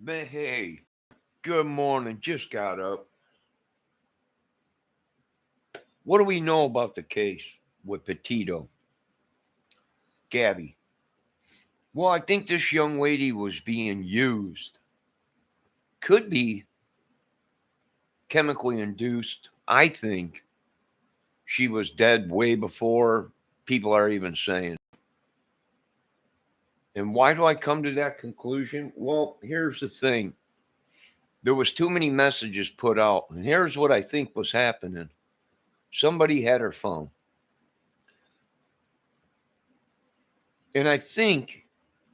Hey, good morning. Just got up. What do we know about the case with Petito, Gabby? Well, I think this young lady was being used. Could be chemically induced. I think she was dead way before people are even saying. And why do I come to that conclusion? Well, here's the thing. There was too many messages put out, and here's what I think was happening. Somebody had her phone. And I think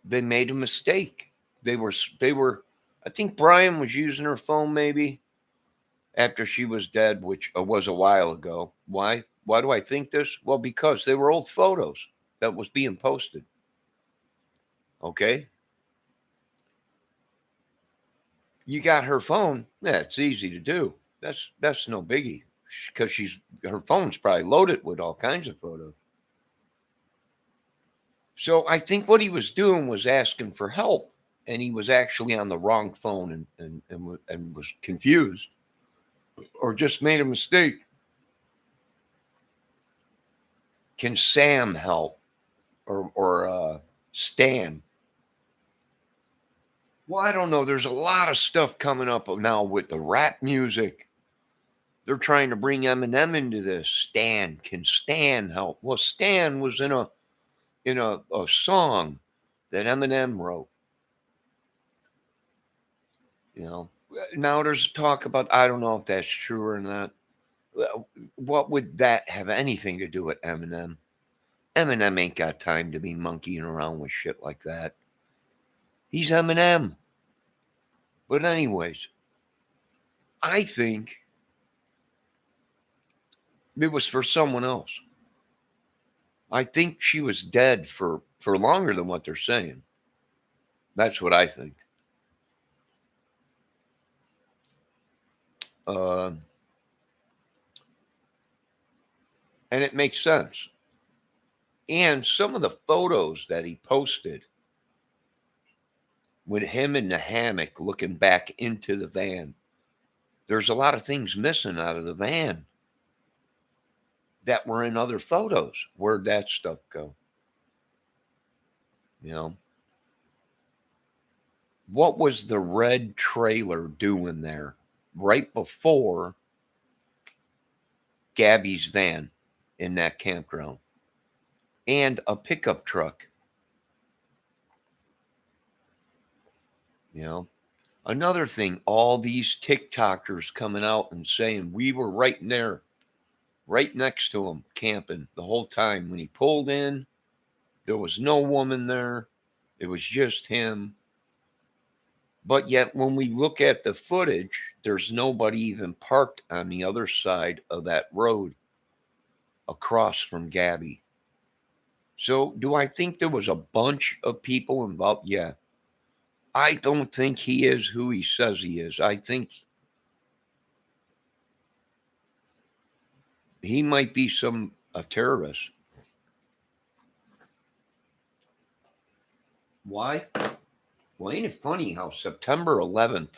they made a mistake. They were I think Brian was using her phone maybe after she was dead, which was a while ago. Why do I think this? Well, because they were old photos that was being posted. Okay? You got her phone. Yeah, it's easy to do. That's no biggie because she's her phone's probably loaded with all kinds of photos. So I think what he was doing was asking for help, and he was actually on the wrong phone and was confused or just made a mistake. Can Sam help or Stan? Well, I don't know. There's a lot of stuff coming up now with the rap music. They're trying to bring Eminem into this. Can Stan help? Well, Stan was in a song that Eminem wrote. You know, now there's talk about, I don't know if that's true or not. What would that have anything to do with Eminem? Eminem ain't got time to be monkeying around with shit like that. He's Eminem. But anyways, I think it was for someone else. I think she was dead for longer than what they're saying. That's what I think. Uh, and it makes sense. And some of the photos that he posted with him in the hammock looking back into the van, there's a lot of things missing out of the van that were in other photos. Where'd that stuff go? You know, what was the red trailer doing there right before Gabby's van in that campground? And a pickup truck. You know, another thing, all these TikTokers coming out and saying we were right in there, right next to him, camping the whole time. When he pulled in, there was no woman there, it was just him. But yet, when we look at the footage, there's nobody even parked on the other side of that road across from Gabby. So, do I think there was a bunch of people involved? Yeah. I don't think he is who he says he is. I think he might be a terrorist. Why? Well, ain't it funny how September 11th,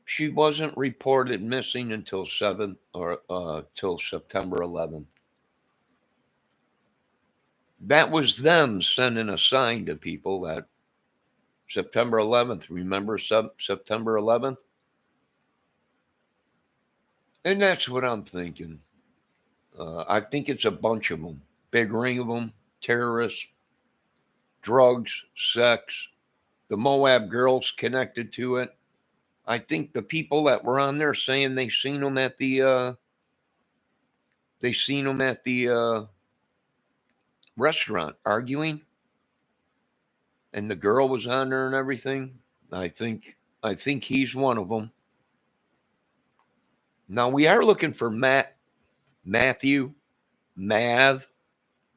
she wasn't reported missing until 7th or till September 11th. That was them sending a sign to people that September 11th, remember September 11th? And that's what I'm thinking. I think it's a bunch of them, big ring of them, terrorists, drugs, sex, the Moab girls connected to it. I think the people that were on there saying they seen him at the restaurant arguing, and the girl was on there and everything. I think I think he's one of them. Now we are looking for Matthew, Mav,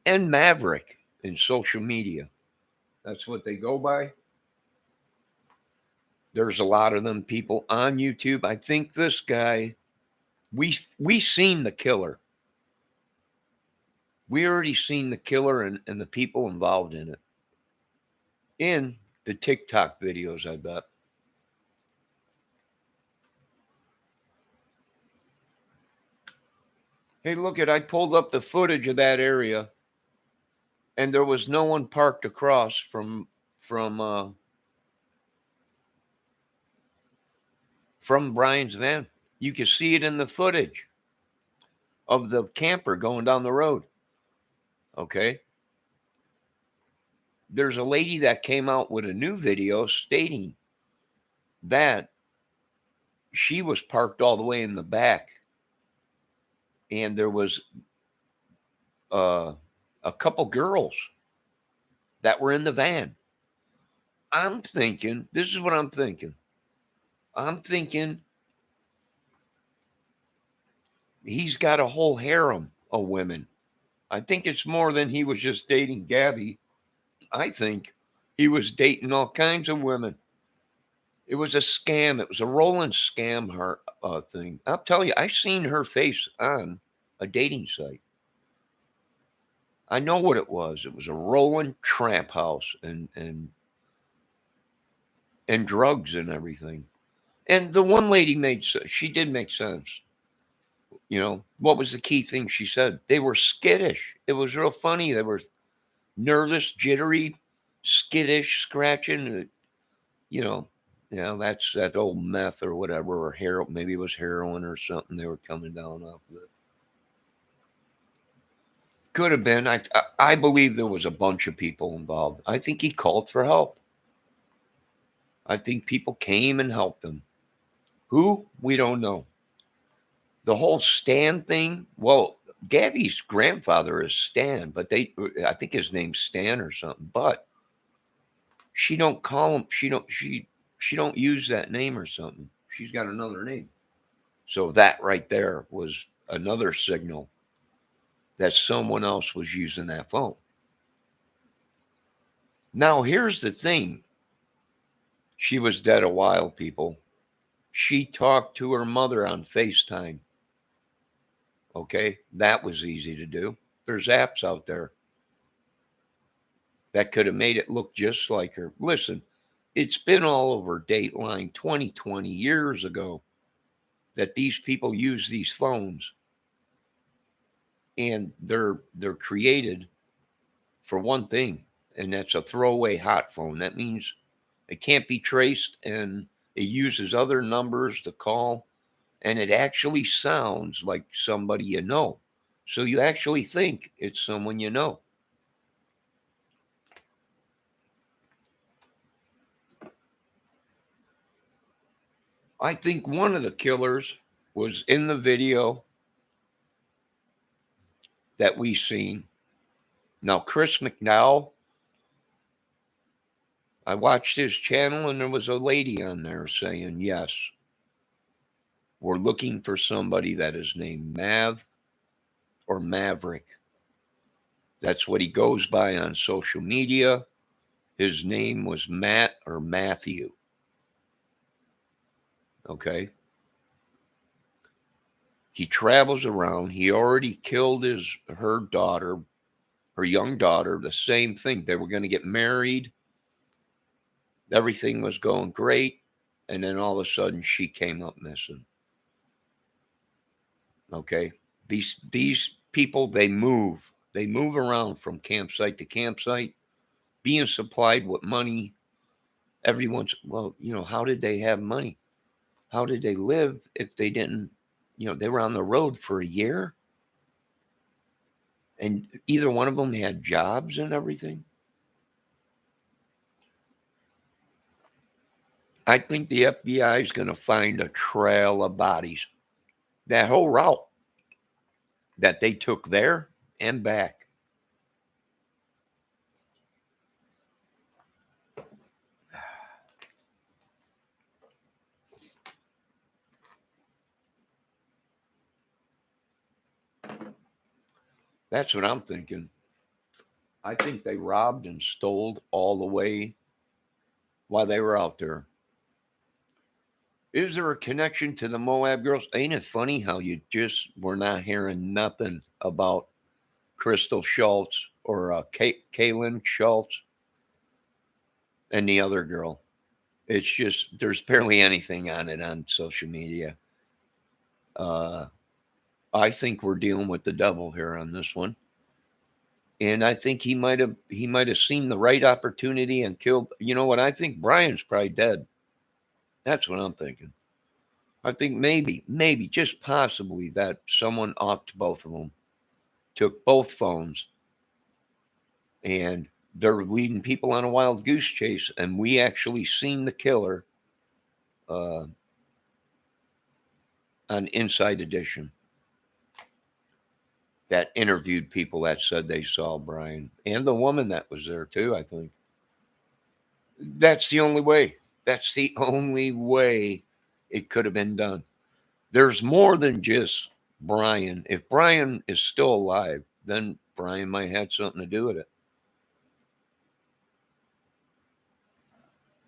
and Maverick in social media. That's what they go by. There's a lot of them people on YouTube. I think this guy, we seen the killer. We already seen the killer and the people involved in it in the TikTok videos, I bet. Hey, look I pulled up the footage of that area, and there was no one parked across from from Brian's van. You can see it in the footage of the camper going down the road. Okay. There's a lady that came out with a new video stating that she was parked all the way in the back, and there was uh, a couple girls that were in the van. I'm thinking, this is what I'm thinking. I'm thinking he's got a whole harem of women. I think it's more than he was just dating Gabby. I think he was dating all kinds of women. It was a scam. It was a rolling scam thing. I'll tell you, I've seen her face on a dating site. I know what it was. It was a rolling tramp house and drugs and everything. And the one lady she did make sense. You know, what was the key thing she said? They were skittish. It was real funny. They were nervous, jittery, skittish, scratching. That's that old meth or whatever, or heroin. Maybe it was heroin or something. They were coming down off of it. Could have been. I believe there was a bunch of people involved. I think he called for help. I think people came and helped him. Who? We don't know. The whole Stan thing. Well, Gabby's grandfather is Stan, but I think his name's Stan or something. But she don't call him. She don't use that name or something. She's got another name. So that right there was another signal that someone else was using that phone. Now, here's the thing. She was dead a while, people. She talked to her mother on FaceTime. Okay, that was easy to do. There's apps out there that could have made it look just like her. Listen, it's been all over Dateline 20 years ago that these people use these phones, and they're created for one thing, and that's a throwaway hot phone. That means it can't be traced, and it uses other numbers to call, and it actually sounds like somebody you know. So you actually think it's someone you know. I think one of the killers was in the video that we seen. Now, Chris McDowell, I watched his channel, and there was a lady on there saying, yes, we're looking for somebody that is named Mav or Maverick. That's what he goes by on social media. His name was Matt or Matthew. Okay. He travels around. He already killed her daughter, her young daughter, the same thing. They were going to get married. Everything was going great. And then all of a sudden she came up missing. Okay. These people, they move around from campsite to campsite, being supplied with money. Everyone's, well, how did they have money? How did they live if they didn't, they were on the road for a year? And either one of them had jobs and everything. I think the FBI is going to find a trail of bodies. That whole route that they took there and back. That's what I'm thinking. I think they robbed and stole all the way while they were out there. Is there a connection to the Moab girls? Ain't it funny how you just were not hearing nothing about Crystal Schultz or Kaylin Schultz and the other girl. It's just there's barely anything on it on social media. Uh, I think we're dealing with the devil here on this one, and I think he might have seen the right opportunity and killed. You know what? I think Brian's probably dead. That's what I'm thinking. I think maybe just possibly that someone offed both of them, took both phones, and they're leading people on a wild goose chase, and we actually seen the killer uh, on Inside Edition that interviewed people that said they saw Brian and the woman that was there too. I think that's the only way. That's the only way it could have been done. There's more than just Brian. If Brian is still alive, then Brian might have something to do with it.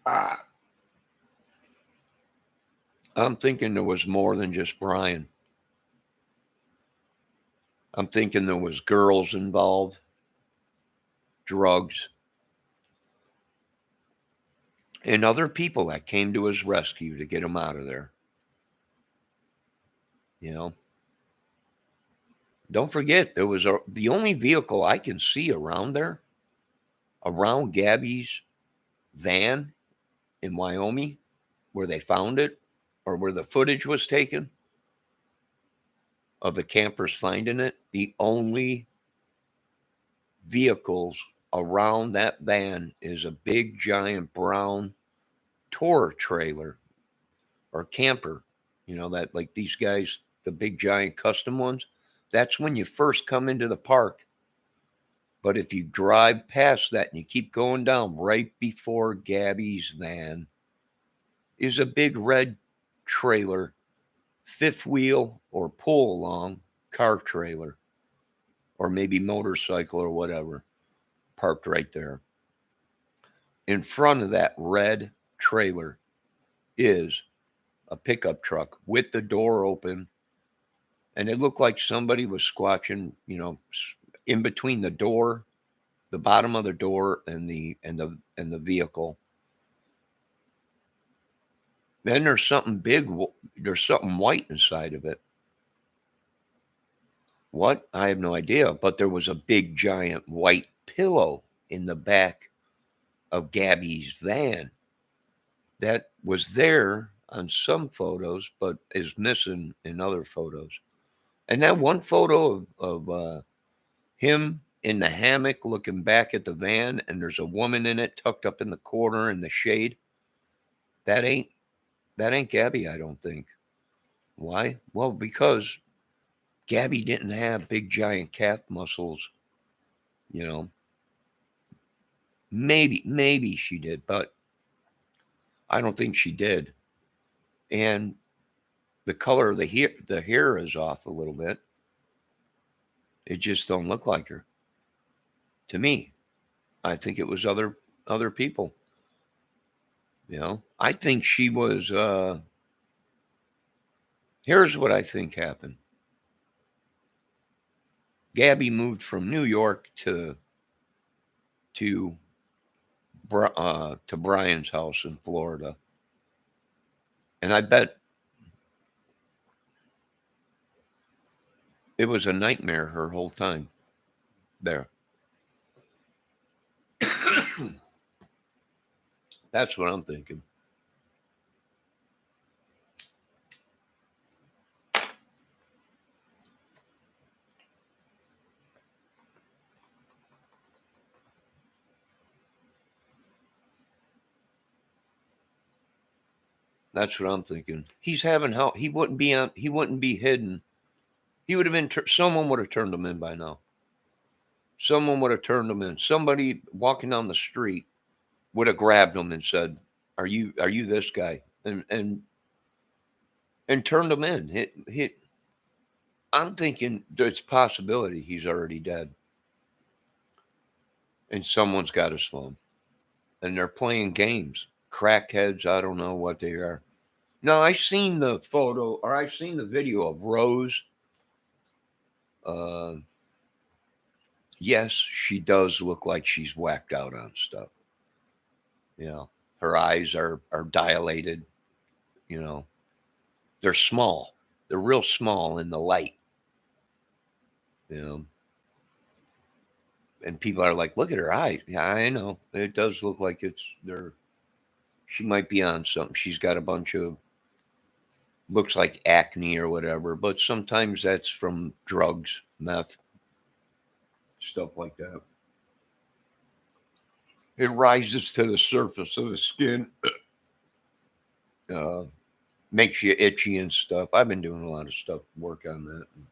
Ah, I'm thinking there was more than just Brian. I'm thinking there was girls involved, drugs, and other people that came to his rescue to get him out of there. You know, don't forget there was the only vehicle I can see around there, around Gabby's van in Wyoming, where they found it, or where the footage was taken of the campers finding it. The only vehicles around that van is a big giant brown tour trailer or camper, that like these guys, the big giant custom ones. That's when you first come into the park. But if you drive past that and you keep going down, right before Gabby's van is a big red trailer, fifth wheel or pull along car trailer, or maybe motorcycle or whatever, parked right there. In front of that red trailer is a pickup truck with the door open, and it looked like somebody was squatching, in between the door, the bottom of the door, and the vehicle. Then there's something big. There's something white inside of it. What? I have no idea. But there was a big giant white pillow in the back of Gabby's van that was there on some photos, but is missing in other photos. And that one photo of him in the hammock looking back at the van, and there's a woman in it tucked up in the corner in the shade. That ain't Gabby, I don't think. Why? Well, because Gabby didn't have big giant calf muscles, you know. Maybe she did, but I don't think she did. And the color of the hair is off a little bit. It just don't look like her to me. I think it was other people. I think she was. Here's what I think happened. Gabby moved from New York to to Brian's house in Florida, and I bet it was a nightmare her whole time there. That's what I'm thinking. That's what I'm thinking. He's having help. He wouldn't be on. He wouldn't be hidden. He would have been. Someone would have turned him in by now. Someone would have turned him in. Somebody walking down the street would have grabbed him and said, "Are you this guy?" And turned him in. I'm thinking there's a possibility he's already dead, and someone's got his phone, and they're playing games. Crackheads. I don't know what they are. No, I seen the photo, or I seen the video of Rose. Uh, Yes, she does look like she's whacked out on stuff. You know, her eyes are dilated. You know, they're small. They're real small in the light. You know, and people are like, "Look at her eyes." Yeah, I know. It does look like it's there. She might be on something. She's got a bunch of looks like acne or whatever, but sometimes that's from drugs, meth, stuff like that. It rises to the surface of the skin, uh, makes you itchy and stuff. I've been doing a lot of stuff, work on that, and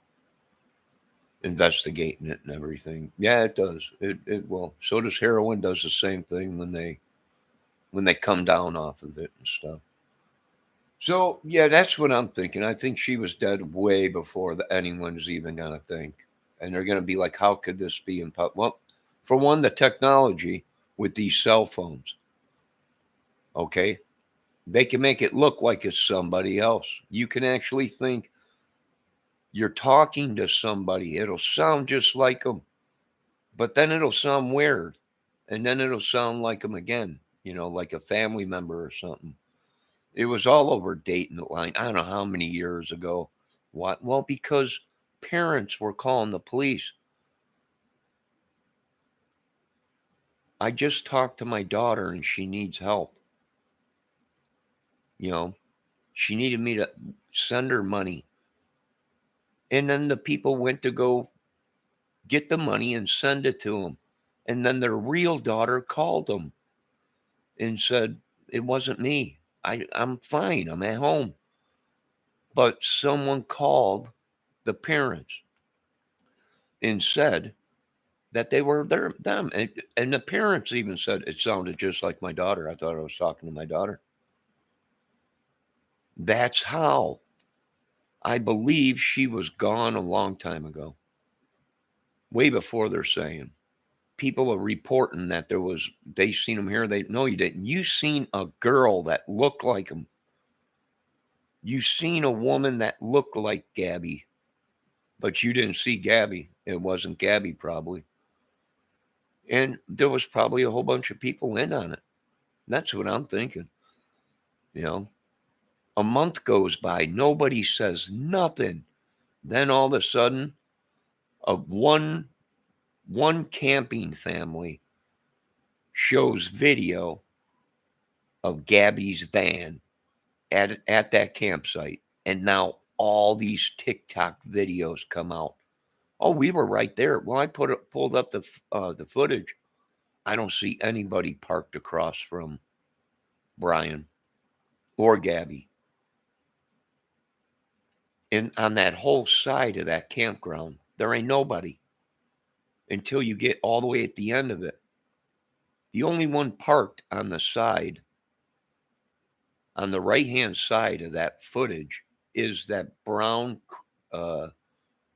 investigating it and everything. Yeah, it does. It will. So does heroin. Does the same thing when they come down off of it and stuff. So yeah, that's what I'm thinking. I think she was dead way before anyone's even gonna think, and they're gonna be like, "How could this be in pub?" Well, for one, the technology with these cell phones. Okay, they can make it look like it's somebody else. You can actually think you're talking to somebody. It'll sound just like them, but then it'll sound weird, and then it'll sound like them again. You know, like a family member or something. It was all over dating line. I don't know how many years ago. What? Well, because parents were calling the police. I just talked to my daughter and she needs help. You know, she needed me to send her money. And then the people went to go get the money and send it to them. And then their real daughter called them and said, it wasn't me. I'm fine. I'm at home. But someone called the parents and said that they were them. And the parents even said it sounded just like my daughter. I thought I was talking to my daughter. That's how I believe she was gone a long time ago, way before they're saying. People are reporting that they seen him here. They no, you didn't. You seen a girl that looked like him. You seen a woman that looked like Gabby, but you didn't see Gabby. It wasn't Gabby, probably. And there was probably a whole bunch of people in on it. That's what I'm thinking. You know, a month goes by, nobody says nothing. Then all of a sudden, a one camping family shows video of Gabby's van at that campsite, and now all these TikTok videos come out. Oh, we were right there. Well, pulled up the footage. I don't see anybody parked across from Brian or Gabby, and on that whole side of that campground, there ain't nobody until you get all the way at the end of it. The only one parked on the side, on the right hand side of that footage, is that brown uh,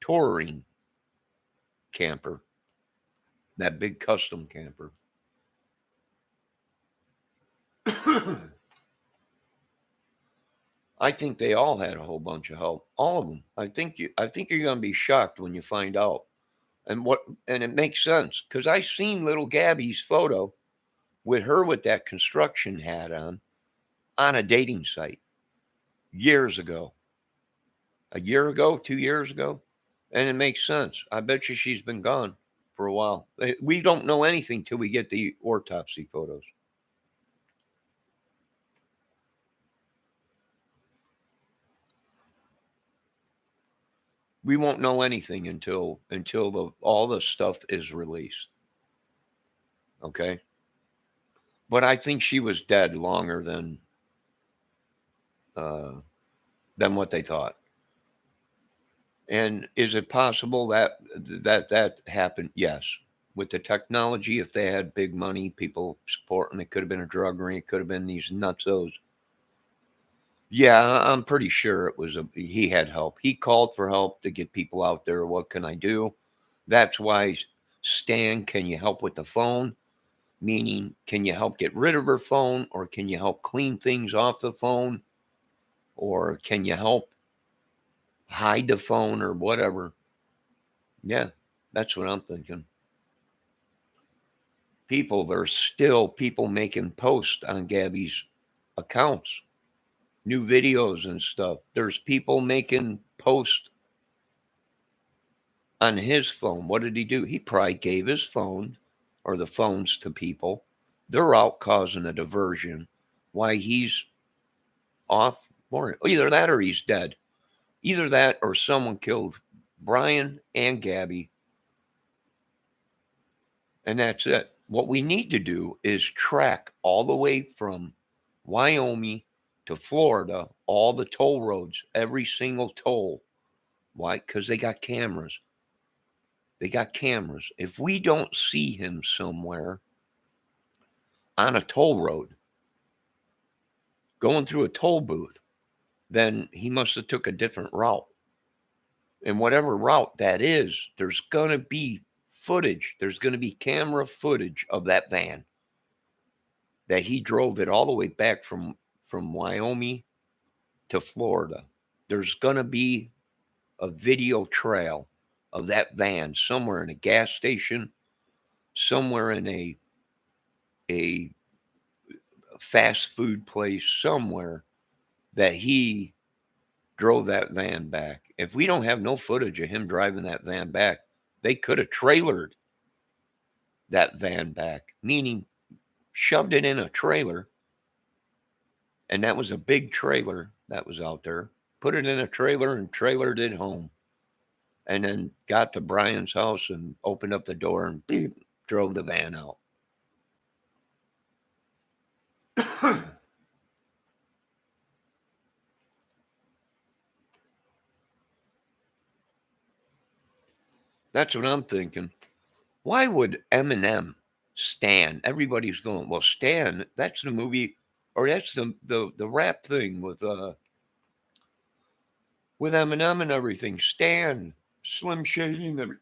touring camper, that big custom camper. I think they all had a whole bunch of help. All of them. I think you're gonna be shocked when you find out. And it makes sense because I seen little Gabby's photo with her with that construction hat on a dating site years ago. A year ago, 2 years ago. And it makes sense. I bet you she's been gone for a while. We don't know anything till we get the autopsy photos. We won't know anything until all the stuff is released. Okay? But I think she was dead longer uh, than what they thought. And is it possible that happened? Yes. With the technology, if they had big money, people supporting, it could have been a drug ring. It could have been these nutsos. Yeah, I'm pretty sure he had help. He called for help to get people out there. What can I do? That's why Stan, can you help with the phone? Meaning, can you help get rid of her phone, or can you help clean things off the phone, or can you help hide the phone or whatever? Yeah, that's what I'm thinking. people, there's still people making posts on Gabby's accounts, new videos and stuff. There's people making posts on his phone. What did he do? He probably gave his phone or the phones to people. They're out causing a diversion. Why he's off warrant. Either that or he's dead. Either that or someone killed Brian and Gabby. And that's it. What we need to do is track all the way from Wyoming to Florida, all the toll roads, every single toll. Why? Because they got cameras. They got cameras. If we don't see him somewhere on a toll road, going through a toll booth, then he must have took a different route. And whatever route that is, there's going to be footage. There's going to be camera footage of that van that he drove it all the way back from Wyoming to Florida. There's going to be a video trail of that van somewhere in a gas station, somewhere in a fast food place, somewhere that he drove that van back. If we don't have no footage of him driving that van back, they could have trailered that van back, meaning shoved it in a trailer. And that was a big trailer that was out there. Put it in a trailer and trailered it home. And then got to Brian's house and opened up the door and beep, drove the van out. That's what I'm thinking. Why would Eminem, Stan? Everybody's going, well, Stan, that's the movie, or that's the rap thing with Eminem and everything. Stan, Slim Shady and everything.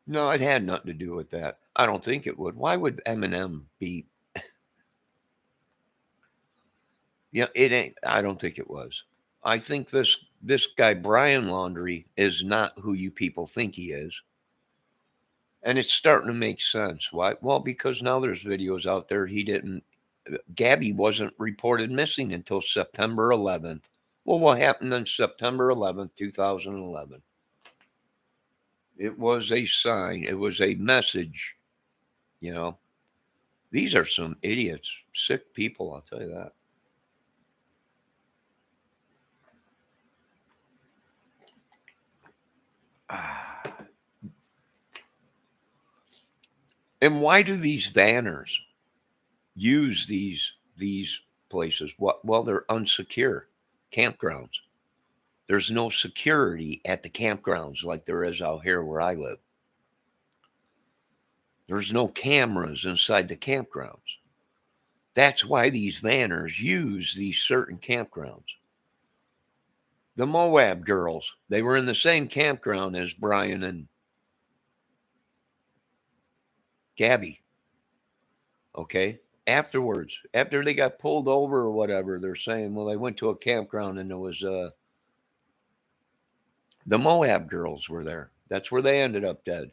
No, it had nothing to do with that. I don't think it would. Why would Eminem be? Yeah, it ain't. I don't think it was. I think this guy Brian Laundrie is not who you people think he is. And it's starting to make sense. Why? Well, because now there's videos out there. Gabby wasn't reported missing until September 11th. Well, what happened on September 11th, 2011? It was a sign. It was a message. You know, these are some idiots, sick people, I'll tell you that. And why do these vanners use these places? Well, they're unsecure campgrounds. There's no security at the campgrounds like there is out here where I live. There's no cameras inside the campgrounds. That's why these vanners use these certain campgrounds. The Moab girls, they were in the same campground as Brian and Gabby. Okay. Afterwards, after they got pulled over or whatever, they're saying, well, they went to a campground and there was the Moab girls were there. That's where they ended up dead.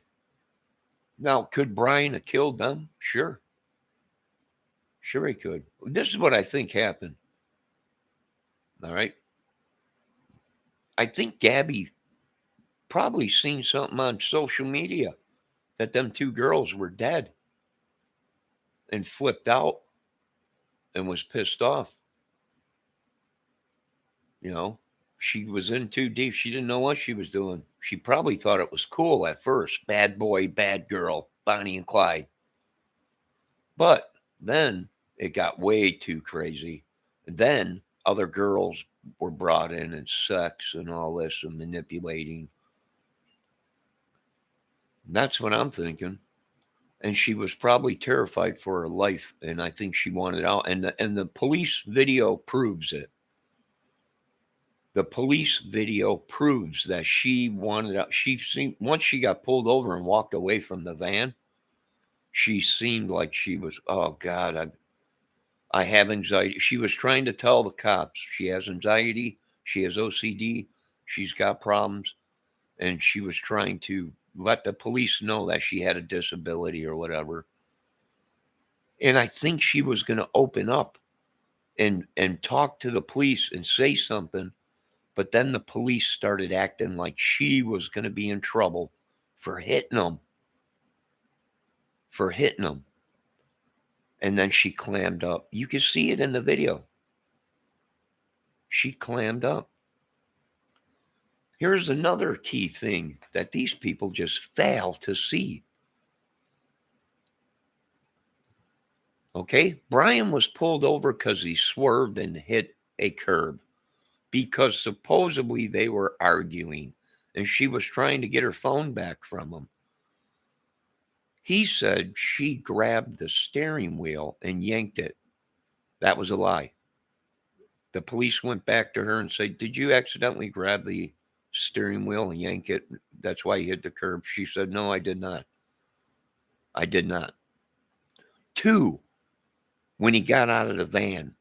Now, could Brian have killed them? Sure. Sure he could. This is what I think happened. All right. I think Gabby probably seen something on social media that them two girls were dead and flipped out and was pissed off. You know, she was in too deep. She didn't know what she was doing. She probably thought it was cool at first. Bad boy, bad girl, Bonnie and Clyde. But then it got way too crazy. And then other girls were brought in and sex and all this and manipulating. And that's what I'm thinking. And she was probably terrified for her life. And I think she wanted out. And the police video proves it. The police video proves that she wanted out. Once she got pulled over and walked away from the van, she seemed like she was, oh God, I have anxiety. She was trying to tell the cops she has anxiety, she has OCD, she's got problems, and she was trying to let the police know that she had a disability or whatever. And I think she was going to open up and talk to the police and say something, but then the police started acting like she was going to be in trouble for hitting them, And then she clammed up. You can see it in the video. She clammed up. Here's another key thing that these people just fail to see. Okay, Brian was pulled over because he swerved and hit a curb because supposedly they were arguing and she was trying to get her phone back from him. He said she grabbed the steering wheel and yanked it. That was a lie. The police went back to her and said, "Did you accidentally grab the steering wheel and yank it? That's why you hit the curb." She said, "No, I did not. I did not." 2, when he got out of the van,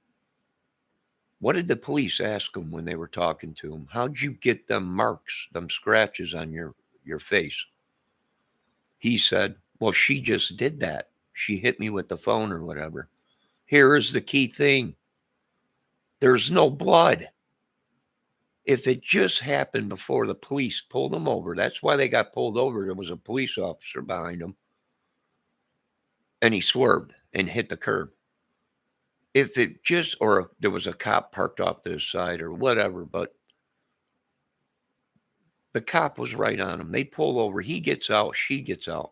what did the police ask him when they were talking to him? How'd you get them marks, them scratches on your face? He said, "Well, she just did that. She hit me with the phone or whatever." Here is the key thing. There's no blood. If it just happened before the police pulled him over, that's why they got pulled over. There was a police officer behind him, and he swerved and hit the curb. If it just, or there was a cop parked off to the side or whatever, but the cop was right on him. They pull over. He gets out. She gets out.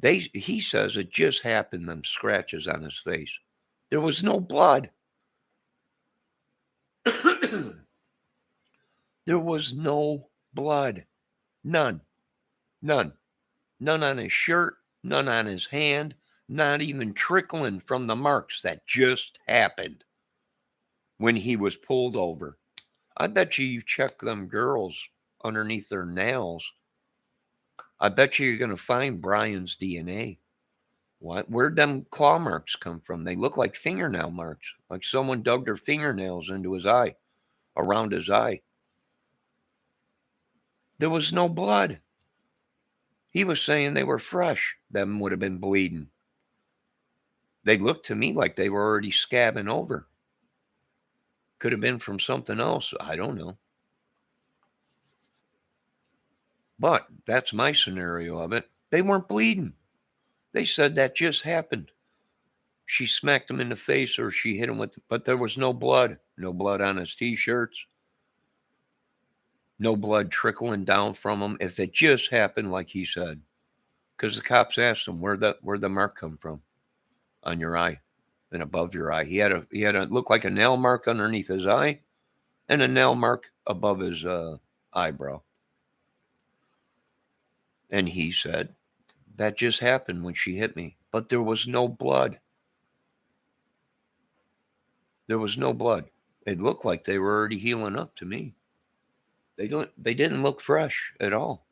He says it just happened, them scratches on his face. There was no blood. There was no blood. None. None. None on his shirt, none on his hand, not even trickling from the marks that just happened when he was pulled over. I bet you check them girls underneath their nails. I bet you're going to find Brian's DNA. What? Where'd them claw marks come from? They look like fingernail marks, like someone dug their fingernails into his eye, around his eye. There was no blood. He was saying they were fresh. Them would have been bleeding. They looked to me like they were already scabbing over. Could have been from something else. I don't know. But that's my scenario of it. They weren't bleeding. They said that just happened. She smacked him in the face or she hit him with, but there was no blood. No blood on his t-shirts. No blood trickling down from him. If it just happened like he said. Because the cops asked him, where'd the mark come from on your eye and above your eye? He had a look like a nail mark underneath his eye and a nail mark above his eyebrow. And he said, that just happened when she hit me. But there was no blood. There was no blood. It looked like they were already healing up to me. They didn't look fresh at all.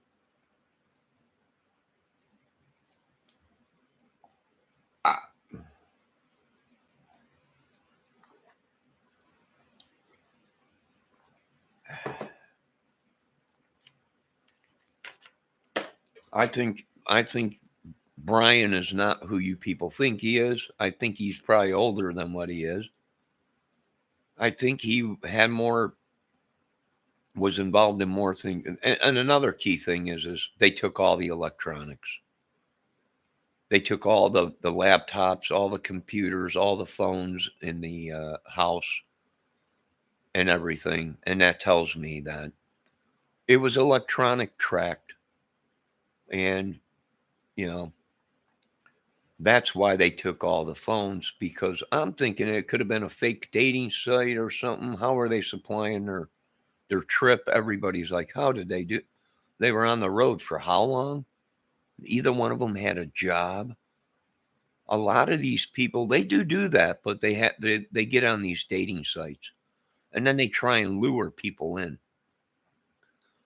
I think Brian is not who you people think he is. I think he's probably older than what he is. I think he had more, was involved in more things. And another key thing is they took all the electronics. They took all the laptops, all the computers, all the phones in the house and everything. And that tells me that it was electronic tracked. And, that's why they took all the phones, because I'm thinking it could have been a fake dating site or something. How are they supplying their trip? Everybody's like, how did they do? They were on the road for how long? Either one of them had a job. A lot of these people, they do that, but they get on these dating sites and then they try and lure people in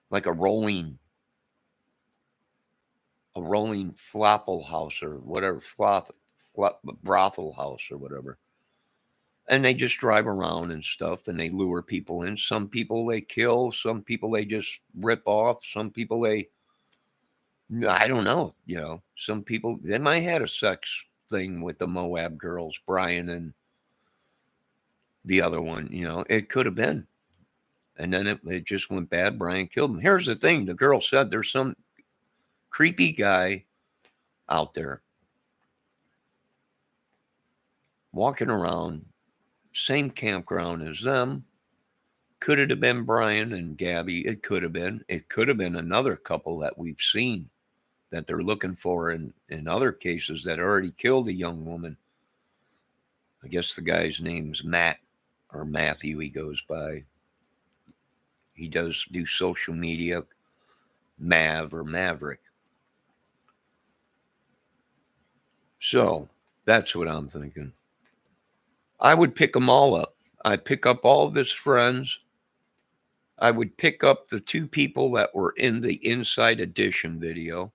like a rolling flopple house or whatever, brothel house or whatever. And they just drive around and stuff and they lure people in. Some people they kill, some people they just rip off, some people I don't know. Some people, they might have had a sex thing with the Moab girls, Brian and the other one. It could have been. And then it just went bad. Brian killed him. Here's the thing. The girl said there's some creepy guy out there walking around, same campground as them. Could it have been Brian and Gabby? It could have been. It could have been another couple that we've seen that they're looking for in other cases that already killed a young woman. I guess the guy's name's Matt or Matthew, he goes by. He does do social media, Mav or Maverick. So that's what I'm thinking. I would pick them all up. I'd pick up all of his friends. I would pick up the two people that were in the Inside Edition video.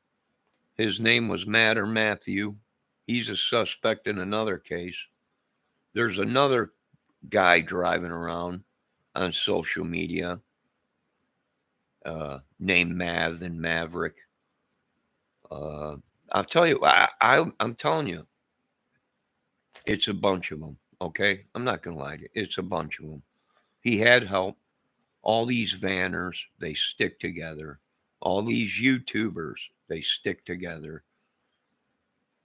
His name was Matt or Matthew. He's a suspect in another case. There's another guy driving around on social media named Mav and Maverick. I'll tell you, I'm telling you, it's a bunch of them, okay? I'm not going to lie to you. It's a bunch of them. He had help. All these vanners, they stick together. All these YouTubers, they stick together.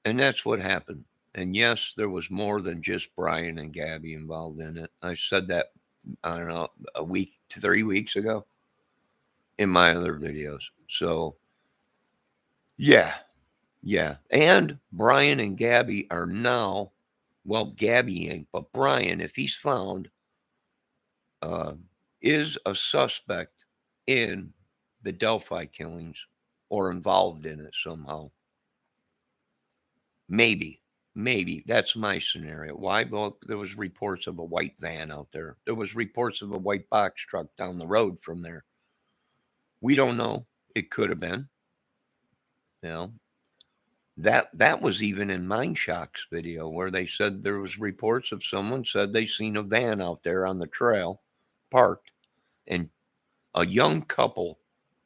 And that's what happened. And yes, there was more than just Brian and Gabby involved in it. I said that, I don't know, a week to 3 weeks ago in my other videos. So, yeah. And Brian and Gabby are now, well, Gabby ain't, but Brian, if he's found, is a suspect in the Delphi killings or involved in it somehow. Maybe that's my scenario. Why? Well, there was reports of a white van out there. There was reports of a white box truck down the road from there. We don't know. It could have been. That was even in Mindshock's video where they said there was reports of someone said they seen a van out there on the trail parked and a young couple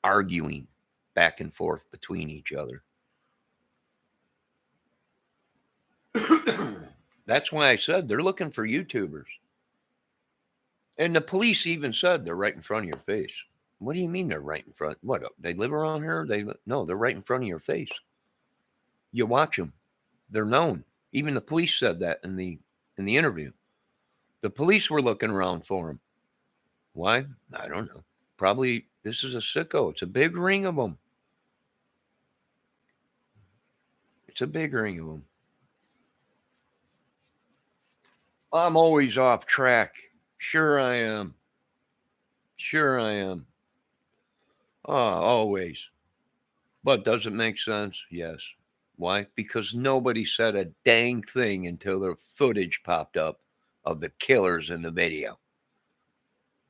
arguing back and forth between each other. That's why I said they're looking for YouTubers. And the police even said they're right in front of your face. What do you mean they're right in front? What? They live around here? No, they're right in front of your face. You watch them. They're known. Even the police said that in the interview. The police were looking around for him. Why? I don't know. Probably this is a sicko. It's a big ring of them. It's a big ring of them. I'm always off track. Sure I am. Always. But does it make sense? Yes. Why? Because nobody said a dang thing until the footage popped up of the killers in the video.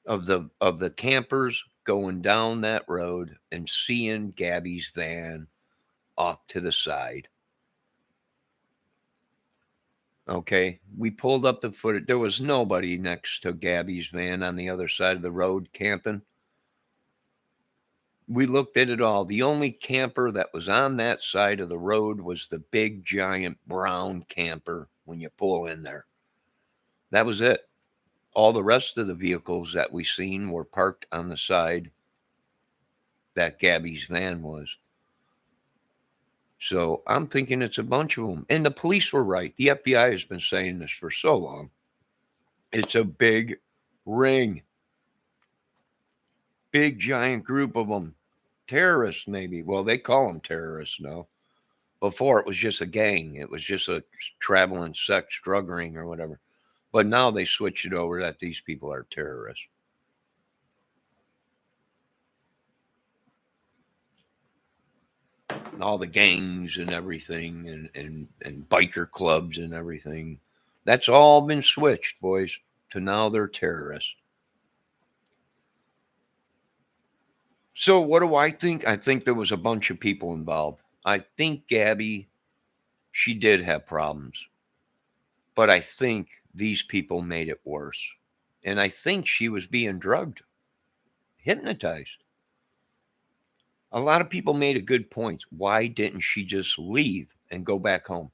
Of the campers going down that road and seeing Gabby's van off to the side. Okay, we pulled up the footage. There was nobody next to Gabby's van on the other side of the road camping. We looked at it all. The only camper that was on that side of the road was the big, giant brown camper when you pull in there. That was it. All the rest of the vehicles that we seen were parked on the side that Gabby's van was. So I'm thinking it's a bunch of them. And the police were right. The FBI has been saying this for so long. It's a big ring. Big, giant group of them. Terrorists, maybe. Well, they call them terrorists now. Before, it was just a gang. It was just a traveling sex drug ring or whatever. But now they switched it over that these people are terrorists. All the gangs and everything and biker clubs and everything. That's all been switched, boys, to now they're terrorists. So what do I think? I think there was a bunch of people involved. I think Gabby, she did have problems. But I think these people made it worse. And I think she was being drugged, hypnotized. A lot of people made a good point. Why didn't she just leave and go back home?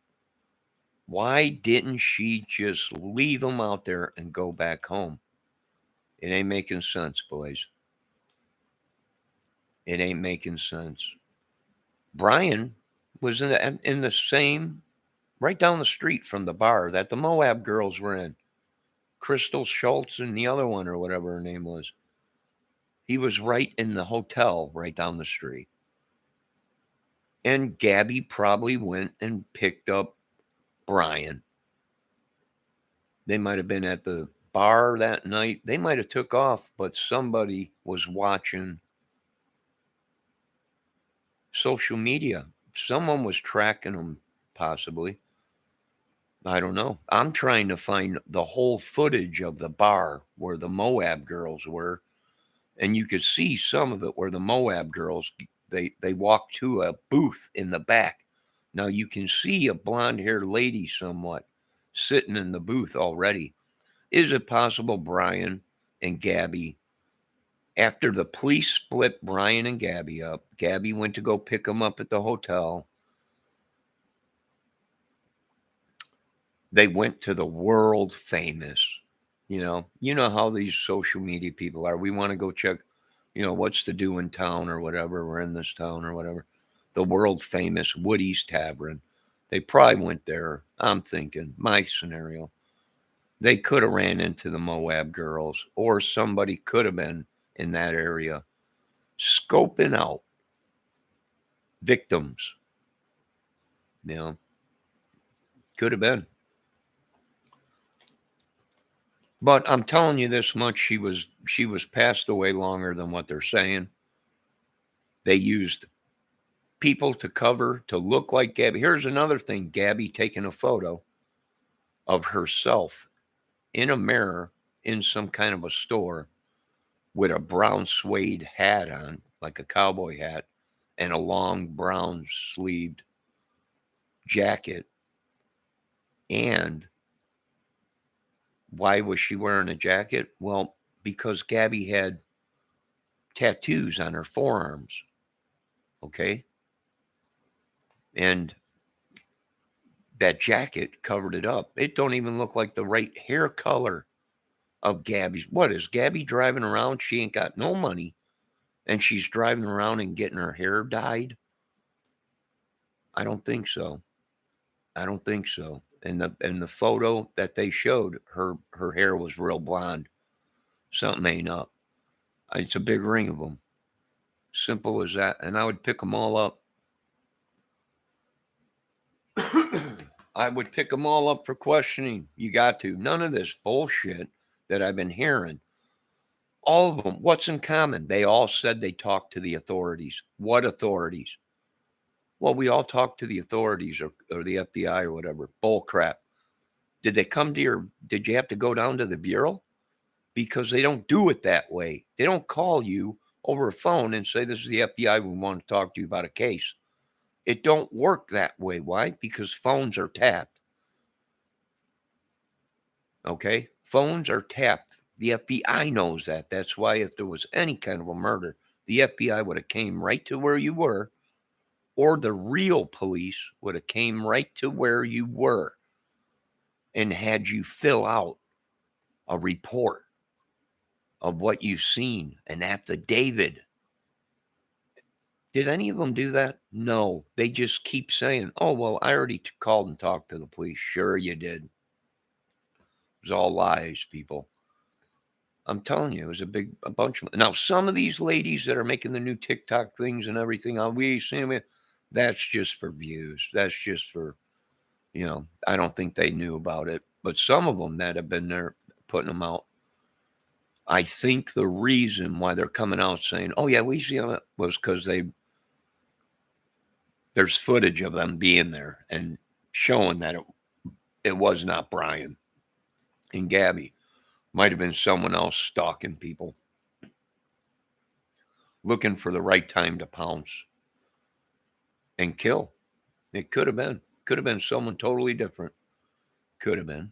Why didn't she just leave them out there and go back home? It ain't making sense, boys. It ain't making sense. Brian was in the same, right down the street from the bar that the Moab girls were in. Crystal Schultz and the other one, or whatever her name was. He was right in the hotel right down the street. And Gabby probably went and picked up Brian. They might have been at the bar that night. They might have took off, but somebody was watching social media. Someone was tracking them, possibly. I don't know. I'm trying to find the whole footage of the bar where the Moab girls were, and you could see some of it where the Moab girls they walked to a booth in the back. Now you can see a blonde-haired lady somewhat sitting in the booth already. Is it possible Brian and Gabby, after the police split Brian and Gabby up, Gabby went to go pick them up at the hotel. They went to the world famous, you know how these social media people are. We want to go check, what's to do in town or whatever. We're in this town or whatever. The world famous Woody's Tavern. They probably went there. I'm thinking, my scenario. They could have ran into the Moab girls, or somebody could have been in that area scoping out victims. You know, could have been. But I'm telling you this much, she was passed away longer than what they're saying. They used people to look like Gabby. Here's another thing, Gabby taking a photo of herself in a mirror in some kind of a store with a brown suede hat on, like a cowboy hat, and a long brown sleeved jacket. And why was she wearing a jacket? Well, because Gabby had tattoos on her forearms. Okay. And that jacket covered it up. It don't even look like the right hair color of Gabby's. What is Gabby driving around? She ain't got no money, and she's driving around and getting her hair dyed. I don't think so. I don't think so. And the photo that they showed, her hair was real blonde. Something ain't up. It's a big ring of them. Simple as that. And I would pick them all up. I would pick them all up for questioning. You got to. None of this bullshit that I've been hearing. All of them, what's in common? They all said they talked to the authorities. What authorities? Well, we all talked to the authorities or the FBI or whatever. Bull crap. Did they come to did you have to go down to the bureau? Because they don't do it that way. They don't call you over a phone and say, this is the FBI. We want to talk to you about a case. It don't work that way. Why? Because phones are tapped. Okay? Phones are tapped. The FBI knows that. That's why if there was any kind of a murder, the FBI would have came right to where you were, or the real police would have came right to where you were and had you fill out a report of what you've seen, an affidavit. Did any of them do that? No. They just keep saying, oh, well, I already called and talked to the police. Sure, you did. It was all lies, people. I'm telling you, it was a bunch of. Now, some of these ladies that are making the new TikTok things and everything, we see them. That's just for views. That's just for, I don't think they knew about it. But some of them that have been there putting them out, I think the reason why they're coming out saying, oh, yeah, we see them was because there's footage of them being there and showing that it was not Brian and Gabby. Might have been someone else stalking people, looking for the right time to pounce and kill. It could have been. Could have been someone totally different. Could have been.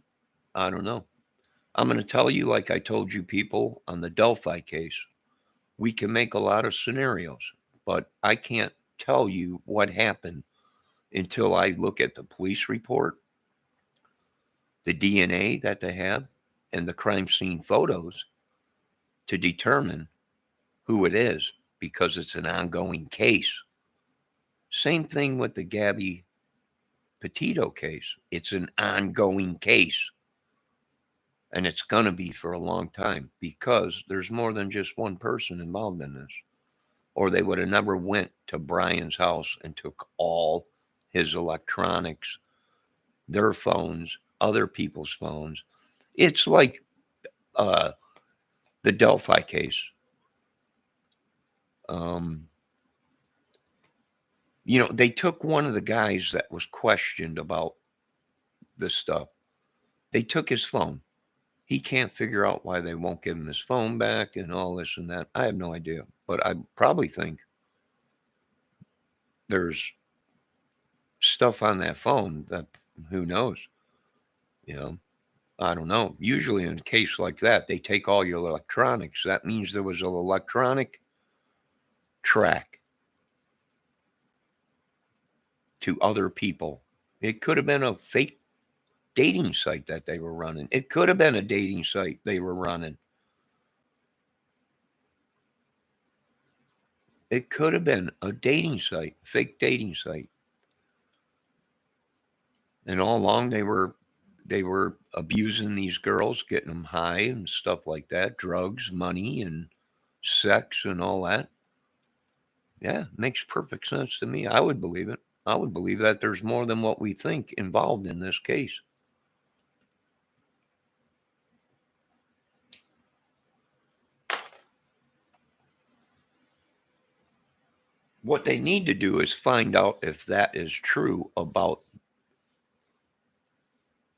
I don't know. I'm going to tell you, like I told you people on the Delphi case, we can make a lot of scenarios. but I can't tell you what happened until I look at the police report, the DNA that they have, and the crime scene photos to determine who it is because it's an ongoing case. Same thing with the Gabby Petito case. It's an ongoing case. And it's going to be for a long time because there's more than just one person involved in this. Or they would have never went to Brian's house and took all his electronics, their phones, other people's phones. It's like uh, the Delphi case. Um, they took one of the guys that was questioned about this stuff. They took his phone. He can't figure out why they won't give him his phone back and all this and that. I have no idea. But I probably think there's stuff on that phone that who knows, you know, I don't know. Usually in a case like that, they take all your electronics. That means there was an electronic track to other people. It could have been a fake dating site that they were running. It could have been a dating site they were running. It could have been a dating site, fake dating site. And all along they were abusing these girls, getting them high and stuff like that, drugs, money, and sex and all that. Yeah, makes perfect sense to me. I would believe it. I would believe that there's more than what we think involved in this case. What they need to do is find out if that is true about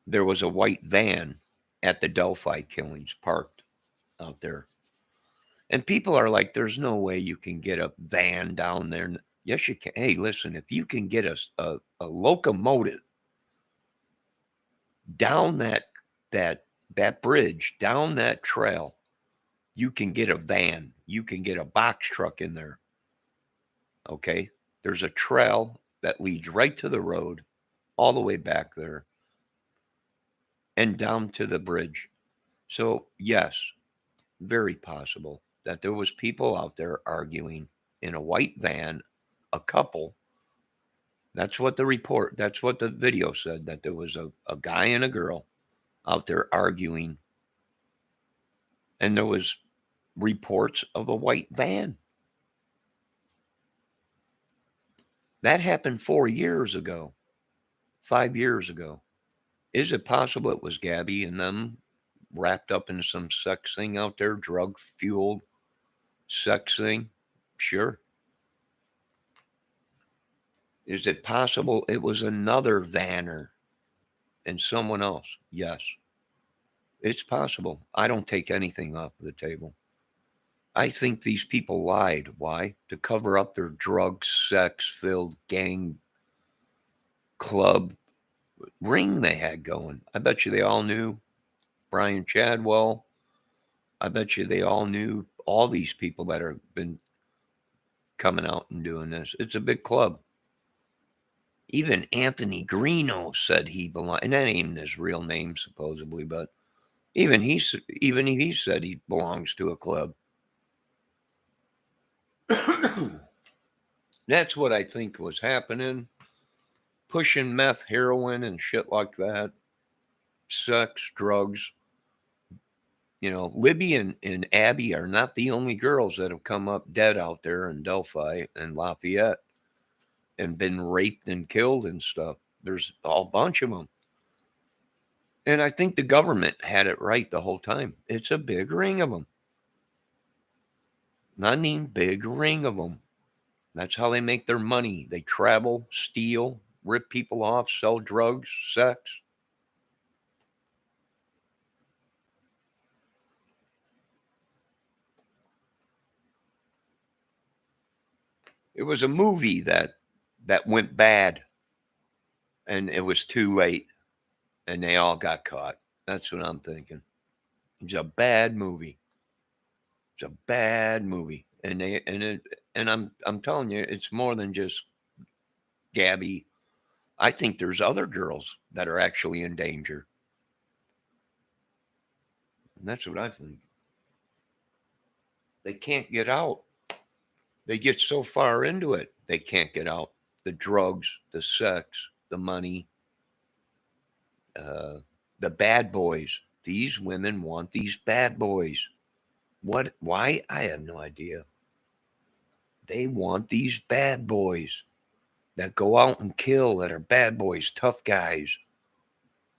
there was a white van at the Delphi killings parked out there. And people are like, there's no way you can get a van down there. Yes, you can. Hey, listen, if you can get a locomotive down that bridge, down that trail, you can get a van. You can get a box truck in there. Okay? There's a trail that leads right to the road, all the way back there, and down to the bridge. So, yes, very possible that there was people out there arguing in a white van, a couple. That's what the video said, that there was a guy and a girl out there arguing. And there was reports of a white van. That happened 4 years ago, 5 years ago. Is it possible it was Gabby and them wrapped up in some sex thing out there, drug-fueled sex thing? Sure. Is it possible it was another vanner and someone else? Yes. It's possible. I don't take anything off the table. I think these people lied. Why? To cover up their drug, sex-filled gang club ring they had going. I bet you they all knew Brian Chadwell. I bet you they all knew all these people that have been coming out and doing this. It's a big club. Even Anthony Greeno said he belonged, and that ain't his real name supposedly, but even he said he belongs to a club. That's what I think was happening. Pushing meth, heroin, and shit like that. Sex, drugs. Libby and Abby are not the only girls that have come up dead out there in Delphi and Lafayette and been raped and killed and stuff. There's a whole bunch of them. And I think the government had it right the whole time. It's a big ring of them. I mean, big ring of them. That's how they make their money. They travel, steal, rip people off, sell drugs, sex. It was a movie that went bad, and it was too late, and they all got caught. That's what I'm thinking. It's a bad movie. It's a bad movie, and And I'm telling you, it's more than just Gabby. I think there's other girls that are actually in danger. And that's what I think. They can't get out. They get so far into it, they can't get out. The drugs, the sex, the money, uh, the bad boys. These women want these bad boys. What? Why? I have no idea. They want these bad boys that go out and kill, that are bad boys, tough guys.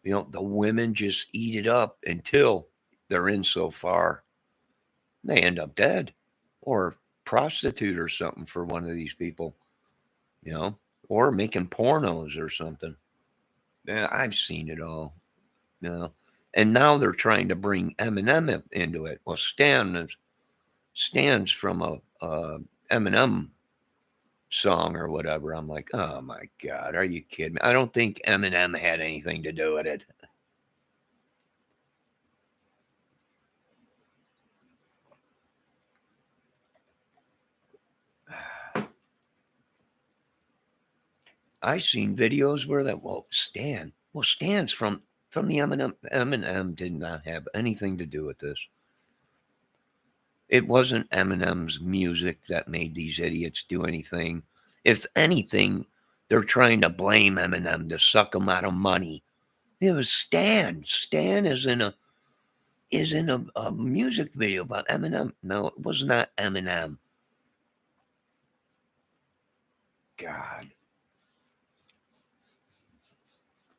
The women just eat it up until they're in so far. They end up dead or prostitute or something for one of these people, you know, or making pornos or something. Yeah, I've seen it all, you know. And now they're trying to bring Eminem into it. Well, Stan's from a Eminem song or whatever. I'm like, oh my God, are you kidding me? I don't think Eminem had anything to do with it. I seen videos where Stan's from the Eminem did not have anything to do with this. It wasn't Eminem's music that made these idiots do anything. If anything, they're trying to blame Eminem to suck them out of money. It was Stan. Stan is in a music video about Eminem. No, it was not Eminem. God.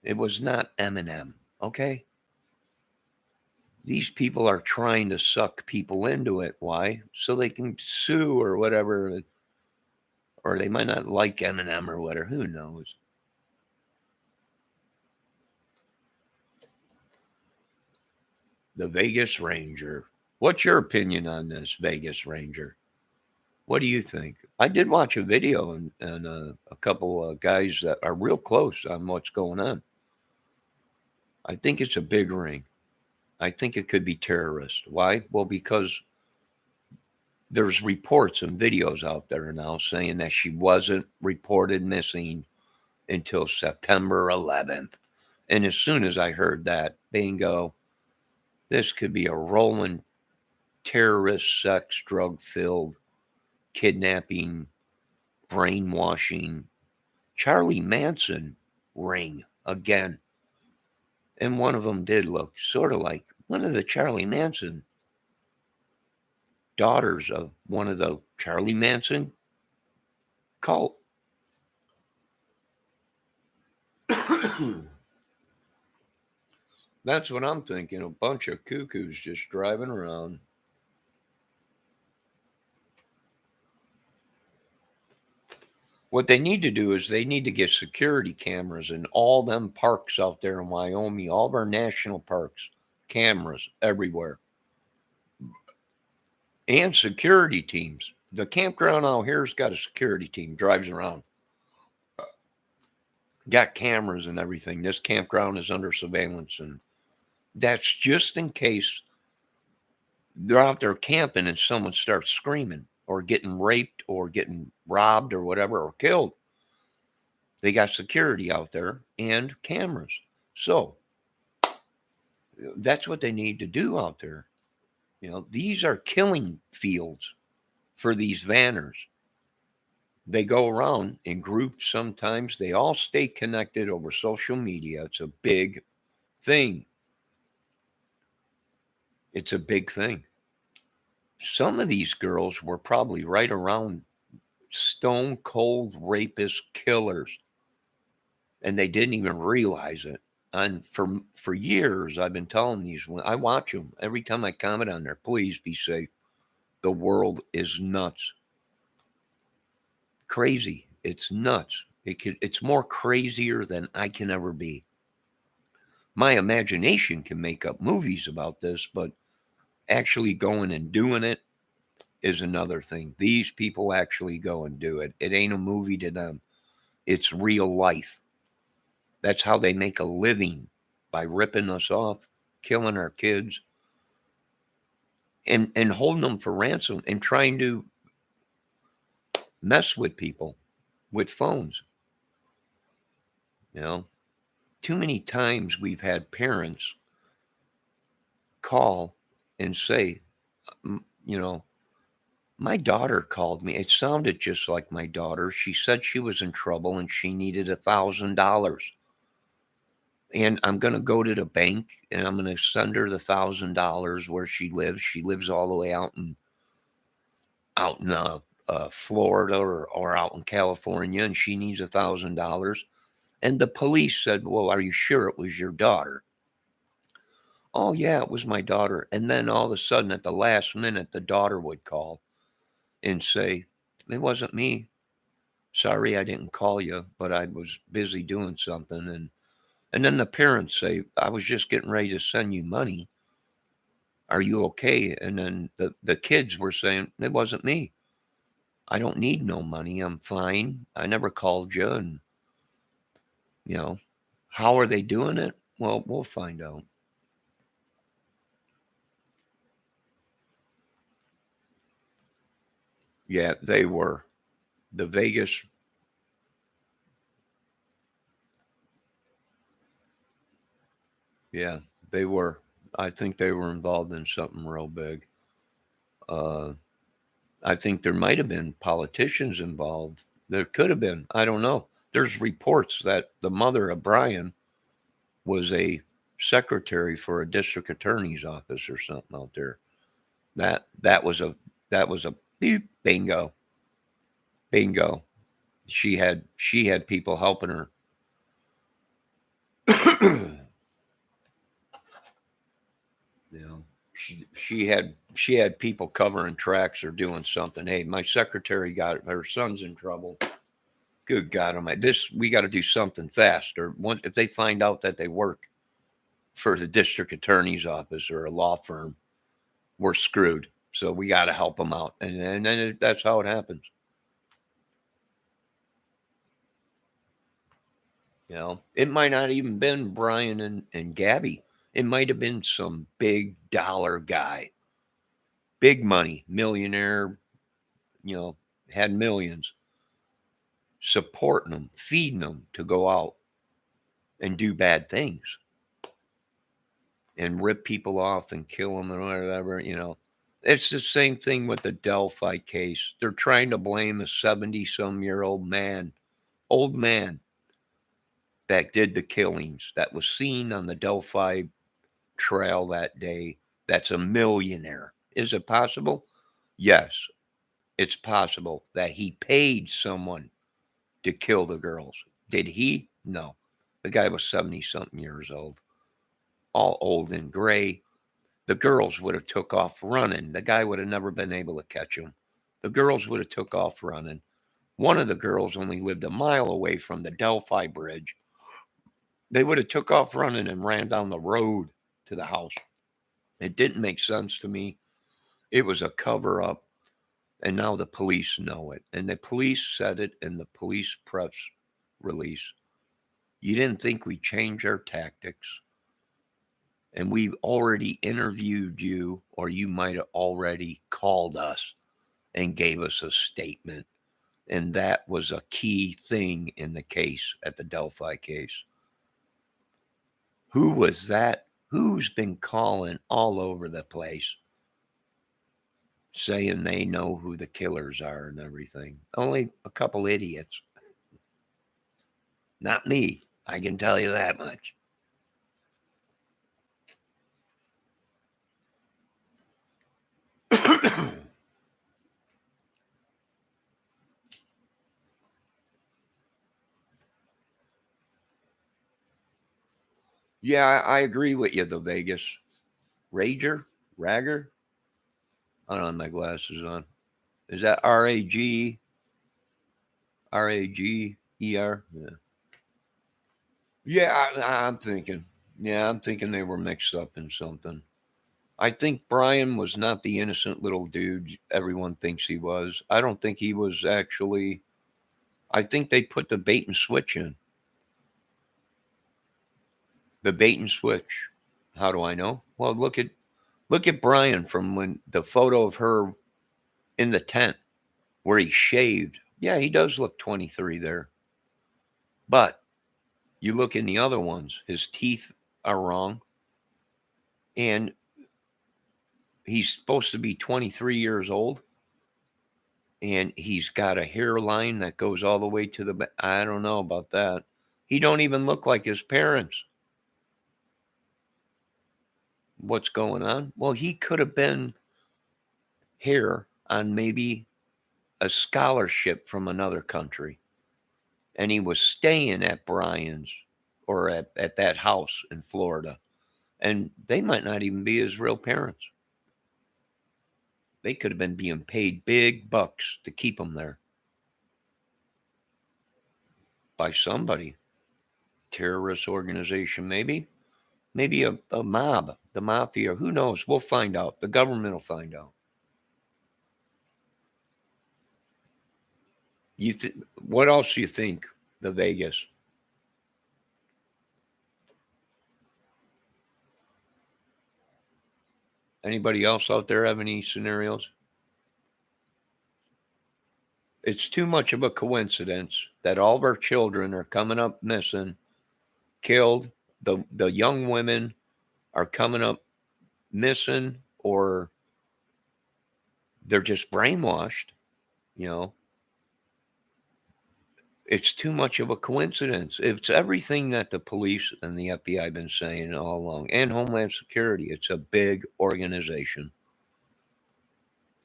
It was not Eminem. Okay? These people are trying to suck people into it. Why? So they can sue or whatever. Or they might not like Eminem or whatever. Who knows? The Vegas Ranger. What's your opinion on this Vegas Ranger? What do you think? I did watch a video and a couple of guys that are real close on what's going on. I think it's a big ring. I think it could be terrorist. Why? Well, because there's reports and videos out there now saying that she wasn't reported missing until September 11th. And as soon as I heard that, bingo, this could be a rolling terrorist, sex, drug filled, kidnapping, brainwashing, Charlie Manson ring again. And one of them did look sort of like one of the Charlie Manson daughters of one of the Charlie Manson cult. That's what I'm thinking. A bunch of cuckoos just driving around. What they need to do is they need to get security cameras in all them parks out there in Wyoming, all of our national parks, cameras everywhere. And security teams. The campground out here's got a security team, drives around. Got cameras and everything. This campground is under surveillance, and that's just in case they're out there camping and someone starts screaming or getting raped or getting robbed or whatever or killed. They got security out there and cameras. So that's what they need to do out there. These are killing fields for these vanners. They go around in groups sometimes. They all stay connected over social media. It's a big thing. It's a big thing. Some of these girls were probably right around stone cold rapist killers, and they didn't even realize it. And for years, I've been telling these. I watch them every time I comment on there. Please be safe. The world is nuts, crazy. It's nuts. It's more crazier than I can ever be. My imagination can make up movies about this, but actually going and doing it is another thing. These people actually go and do it. It ain't a movie to them. It's real life. That's how they make a living, by ripping us off, killing our kids, and holding them for ransom and trying to mess with people with phones. You know, too many times we've had parents call and say, you know, my daughter called me. It sounded just like my daughter. She said she was in trouble and she needed $1,000. And I'm going to go to the bank and I'm going to send her the $1,000 where she lives. She lives all the way out in Florida or out in California, and she needs $1,000. And the police said, "Well, are you sure it was your daughter?" "Oh yeah, it was my daughter." And then all of a sudden, at the last minute, the daughter would call and say, "It wasn't me. Sorry, I didn't call you, but I was busy doing something." And then the parents say, "I was just getting ready to send you money. Are you okay?" And then the kids were saying, "It wasn't me. I don't need no money. I'm fine. I never called you." And, you know, how are they doing it? Well, we'll find out. Yeah, they were. The Vegas, yeah, they were. I think they were involved in something real big. Uh, I think there might have been politicians involved. There could have been. I don't know. There's reports that the mother of Brian was a secretary for a district attorney's office or something out there. That was a beep, bingo, bingo. She had people helping her. You know, she had people covering tracks or doing something. Hey, my secretary got her son's in trouble. Good God Almighty! This we got to do something fast. Or if they find out that they work for the district attorney's office or a law firm, we're screwed. So we got to help them out, and then that's how it happens. It might not even been Brian and Gabby. It might have been some big dollar guy, big money, millionaire, you know, had millions, supporting them, feeding them to go out and do bad things and rip people off and kill them and whatever. It's the same thing with the Delphi case. They're trying to blame a 70-some-year-old man, old man, that did the killings, that was seen on the Delphi trail that day, that's a millionaire. Is it possible? Yes, it's possible that he paid someone to kill the girls. Did he? No. The guy was 70 something years old, all old and gray. The girls would have took off running. The guy would have never been able to catch him. The girls would have took off running. One of the girls only lived a mile away from the Delphi Bridge. They would have took off running and ran down the road to the house. It didn't make sense to me. It was a cover up, and now the police know it. And the police said it in the police press release. You didn't think we'd change our tactics, and we've already interviewed you, or you might have already called us and gave us a statement. And that was a key thing in the case, at the Delphi case. Who was that? Who's been calling all over the place saying they know who the killers are and everything? Only a couple idiots. Not me. I can tell you that much. Yeah, I agree with you, the Vegas Rager? Ragger? I don't have my glasses on. Is that Rager? Yeah. Yeah, I'm thinking. Yeah, I'm thinking they were mixed up in something. I think Brian was not the innocent little dude everyone thinks he was. I don't think he was actually. I think they put the bait and switch in. The bait and switch. How do I know? Well, look at Brian from when the photo of her in the tent where he shaved Yeah, he does look 23 there. But you look in the other ones, his teeth are wrong. And he's supposed to be 23 years old. And he's got a hairline that goes all the way to the back. I don't know about that. He don't even look like his parents. What's going on? Well, he could have been here on maybe a scholarship from another country. And he was staying at Brian's or at that house in Florida. And they might not even be his real parents. They could have been being paid big bucks to keep him there by somebody. Terrorist organization, maybe. Maybe a mob, the mafia. Who knows? We'll find out. The government will find out. What else do you think? The Vegas. Anybody else out there have any scenarios? It's too much of a coincidence that all of our children are coming up missing, killed. The young women are coming up missing, or they're just brainwashed. You know, it's too much of a coincidence. It's everything that the police and the FBI have been saying all along, and Homeland Security. It's a big organization,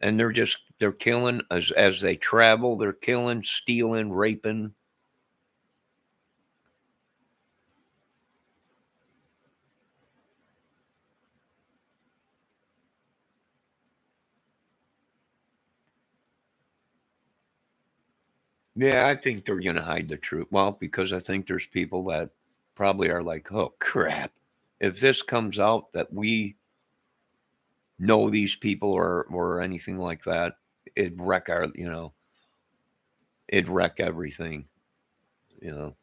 and they're killing as they travel. They're killing, stealing, raping. Yeah, I think they're going to hide the truth. Well, because I think there's people that probably are like, oh crap, if this comes out that we know these people or anything like that, it'd wreck it'd wreck everything, you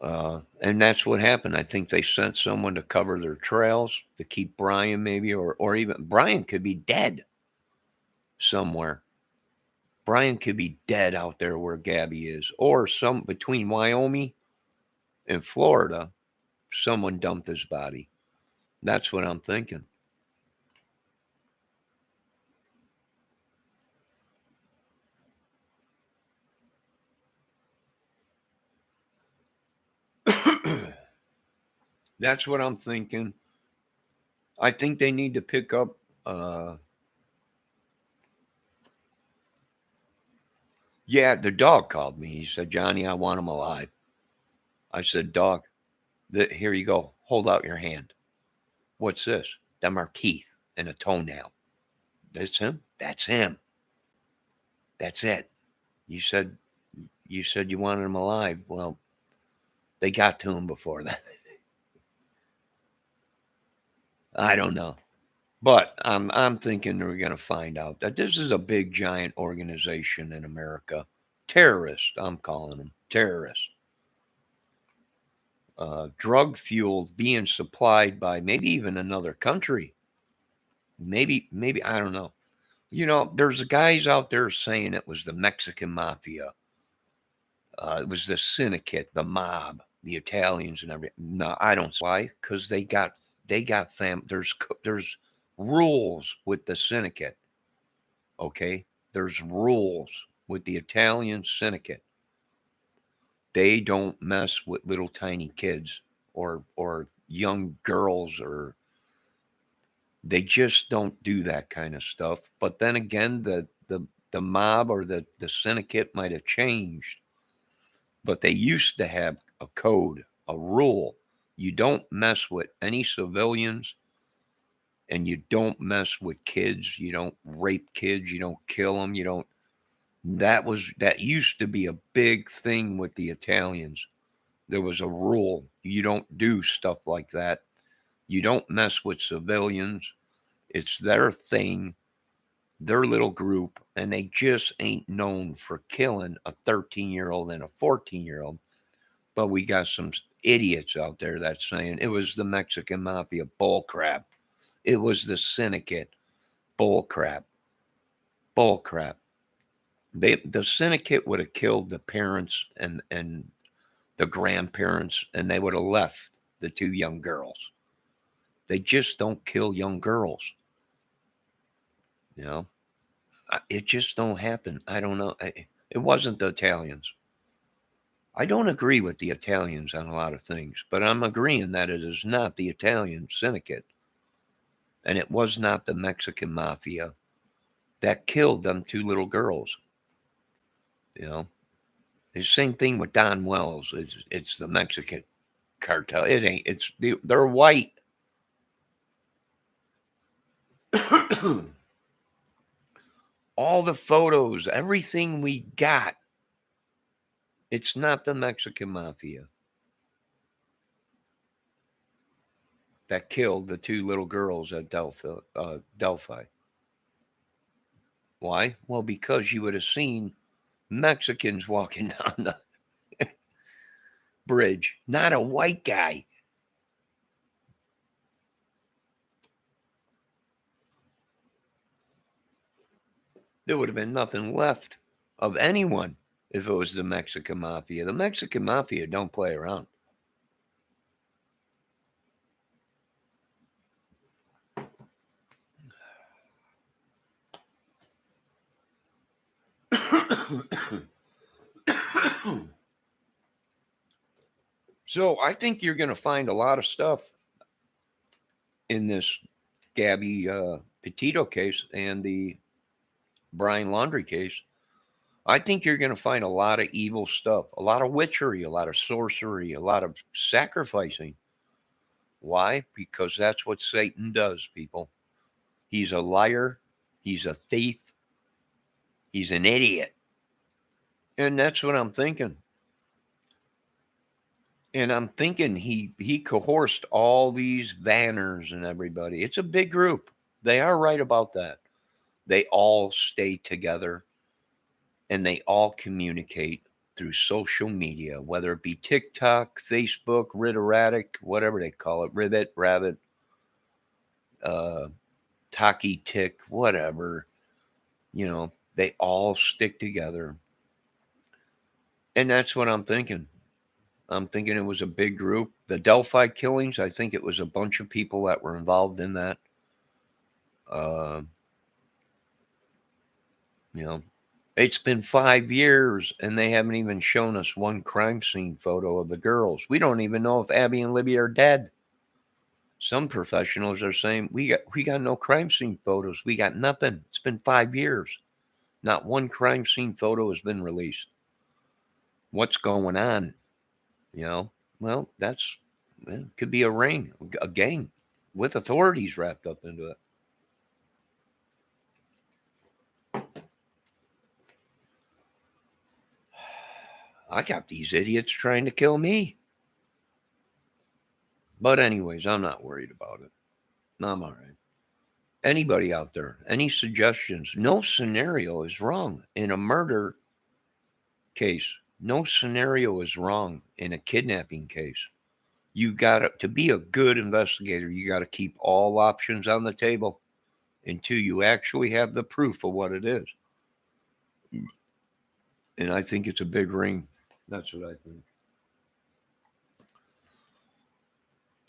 know. And that's what happened. I think they sent someone to cover their trails to keep Brian, maybe, or even Brian could be dead somewhere. Brian could be dead out there where Gabby is, or some between Wyoming and Florida. Someone dumped his body. That's what I'm thinking. That's what I'm thinking. I think they need to pick up. Yeah, the dog called me. He said, Johnny, I want him alive. I said, dog, here you go. Hold out your hand. What's this? Them are teeth and a toenail. That's him? That's him. That's it. You said you wanted him alive. Well, they got to him before that. I don't know. But I'm thinking we're going to find out that this is a big giant organization in America. Terrorists, I'm calling them terrorists. Drug fueled, being supplied by maybe even another country. Maybe I don't know. There's guys out there saying it was the Mexican mafia. It was the syndicate, the mob, the Italians, and everything. No, I don't. Why? Because they got There's rules with the syndicate. Okay, there's rules with the Italian syndicate. They don't mess with little tiny kids or young girls, or they just don't do that kind of stuff. But then again, the mob or the syndicate might have changed, but they used to have a code, a rule. You don't mess with any civilians, and you don't mess with kids. You don't rape kids. You don't kill them. You don't. That used to be a big thing with the Italians. There was a rule. You don't do stuff like that. You don't mess with civilians. It's their thing, their little group, and they just ain't known for killing a 13-year-old and a 14-year-old. But we got some idiots out there that's saying it was the Mexican mafia. Bull crap. It was the syndicate. Bull crap. Bull crap. The syndicate would have killed the parents and the grandparents, and they would have left the two young girls. They just don't kill young girls. You know, it just don't happen. I don't know. It wasn't the Italians. I don't agree with the Italians on a lot of things, but I'm agreeing that it is not the Italian syndicate, and it was not the Mexican mafia that killed them two little girls. You know, the same thing with Don Wells. It's the Mexican cartel. It ain't. They're white. All the photos, everything we got, it's not the Mexican mafia that killed the two little girls at Delphi. Why? Well, because you would have seen Mexicans walking down the bridge, not a white guy. There would have been nothing left of anyone if it was the Mexican mafia. The Mexican mafia don't play around. So I think you're going to find a lot of stuff in this Gabby Petito case and the Brian Laundrie case. I think you're going to find a lot of evil stuff, a lot of witchery, a lot of sorcery, a lot of sacrificing. Why? Because that's what Satan does, people. He's a liar. He's a thief. He's an idiot. And that's what I'm thinking. And I'm thinking he coerced all these Vanners and everybody. It's a big group. They are right about that. They all stay together and they all communicate through social media, whether it be TikTok, Facebook, Riteratic, whatever they call it, Ribbit, Rabbit, Taki Tick, whatever. You know, they all stick together. And that's what I'm thinking. I'm thinking it was a big group. The Delphi killings, I think it was a bunch of people that were involved in that. You know, it's been 5 years and they haven't even shown us one crime scene photo of the girls. We don't even know if Abby and Libby are dead. Some professionals are saying we got no crime scene photos. We got nothing. It's been 5 years. Not one crime scene photo has been released. What's going on? You know, well, it could be a ring, a gang with authorities wrapped up into it. I got these idiots trying to kill me. But anyways, I'm not worried about it. I'm all right. Anybody out there, any suggestions? No scenario is wrong in a murder case. No scenario is wrong in a kidnapping case. You got to be a good investigator. You got to keep all options on the table until you actually have the proof of what it is. And I think it's a big ring. That's what I think.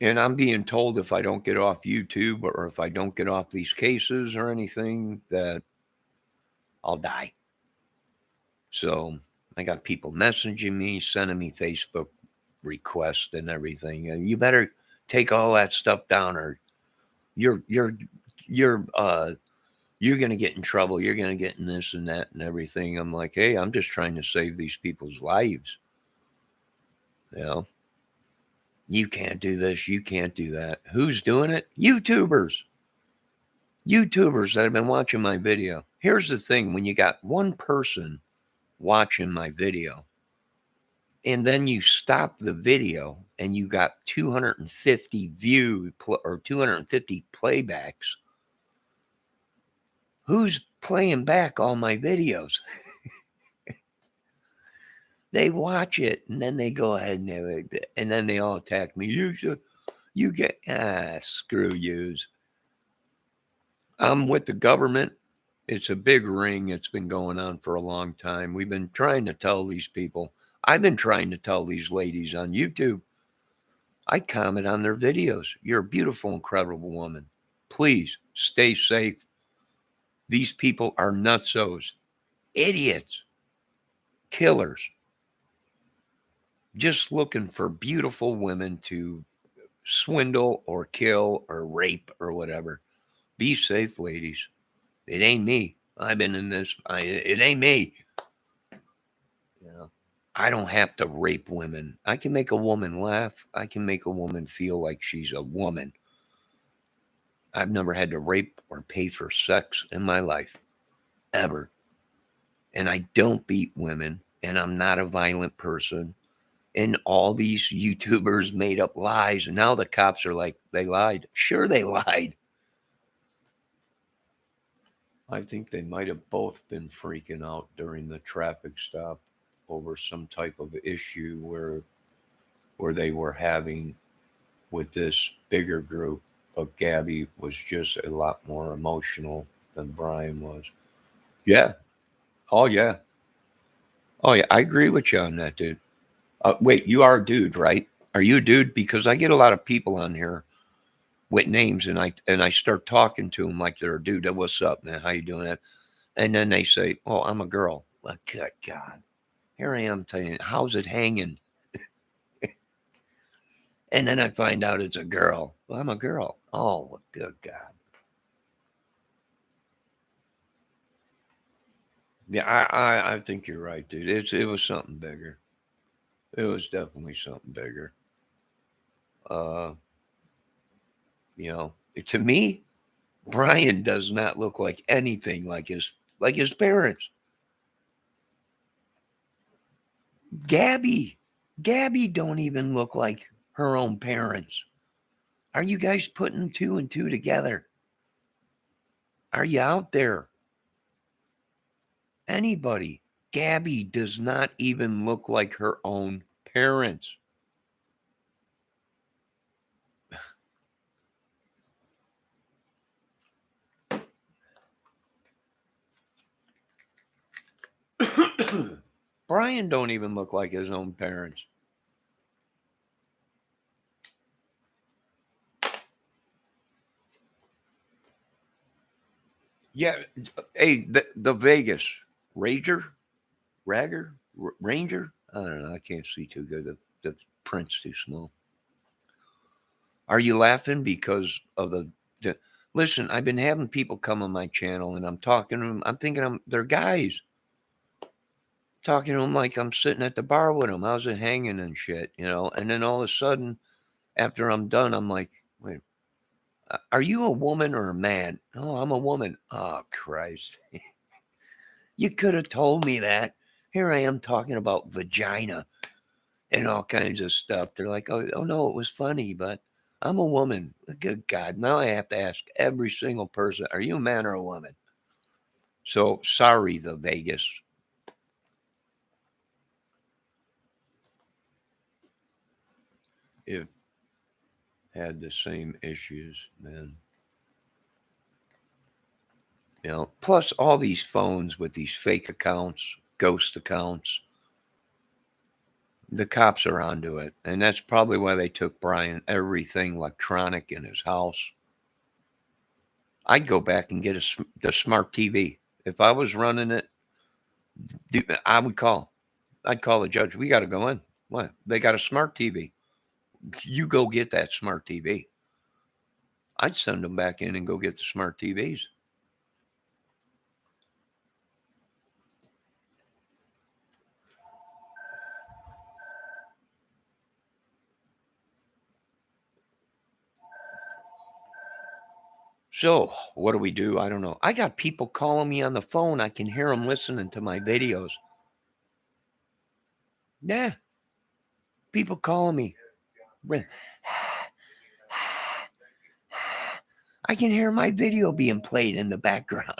And I'm being told if I don't get off YouTube or if I don't get off these cases or anything, that I'll die. So I got people messaging me, sending me Facebook requests and everything. And you better take all that stuff down, or you're gonna get in trouble. You're gonna get in this and that and everything. I'm like, hey, I'm just trying to save these people's lives. You know, you can't do this, you can't do that. Who's doing it? YouTubers that have been watching my video. Here's the thing: when you got one person watching my video and then you stop the video and you got 250 views or 250 playbacks, who's playing back all my videos? They watch it and then they go ahead and then they all attack me. You get screw yous. I'm with the government. It's a big ring. It's been going on for a long time. We've been trying to tell these people. I've been trying to tell these ladies on YouTube. I comment on their videos. You're a beautiful, incredible woman. Please stay safe. These people are nutsos, idiots, killers, just looking for beautiful women to swindle or kill or rape or whatever. Be safe, ladies. It ain't me. I've been in this. It ain't me. Yeah. I don't have to rape women. I can make a woman laugh. I can make a woman feel like she's a woman. I've never had to rape or pay for sex in my life, ever. And I don't beat women, and I'm not a violent person. And all these YouTubers made up lies, and now the cops are like, they lied. Sure, they lied. I think they might have both been freaking out during the traffic stop over some type of issue where they were having with this bigger group. But Gabby was just a lot more emotional than Brian was. Yeah. Oh yeah. Oh yeah. I agree with you on that, dude. Wait, you are a dude, right? Are you a dude? Because I get a lot of people on here with names, and I start talking to them like they're a dude. What's up, man? How you doing? That? And then they say, "Oh, I'm a girl." Well, good God, here I am telling you, how's it hanging? And then I find out it's a girl. Well, I'm a girl. Oh, good God. Yeah, I think you're right, dude. It was something bigger. It was definitely something bigger. Uh, to me, Brian does not look like anything like his parents. Gabby, Gabby don't even look like her own parents. Are you guys putting two and two together? Are you out there? Anybody? Gabby does not even look like her own parents. Brian don't even look like his own parents. Yeah, hey, the Vegas Rager, Ranger. I don't know. I can't see too good. The print's too small. Are you laughing because of the? Listen, I've been having people come on my channel, and I'm talking to them. I'm thinking they're guys. Talking to them like I'm sitting at the bar with them. How's it hanging and shit, And then all of a sudden, after I'm done, I'm like, wait, are you a woman or a man? Oh, I'm a woman. Oh, Christ. You could have told me that. Here I am talking about vagina and all kinds of stuff. They're like, oh no, it was funny, but I'm a woman. Good God. Now I have to ask every single person, are you a man or a woman? So sorry, the Vegas. If had the same issues, man. Plus all these phones with these fake accounts, ghost accounts. The cops are onto it. And that's probably why they took Brian everything electronic in his house. I'd go back and get the smart TV. If I was running it, I would call. I'd call the judge. We got to go in. What? They got a smart TV. You go get that smart TV. I'd send them back in and go get the smart TVs. So, what do we do? I don't know. I got people calling me on the phone. I can hear them listening to my videos. Yeah. People calling me. I can hear my video being played in the background.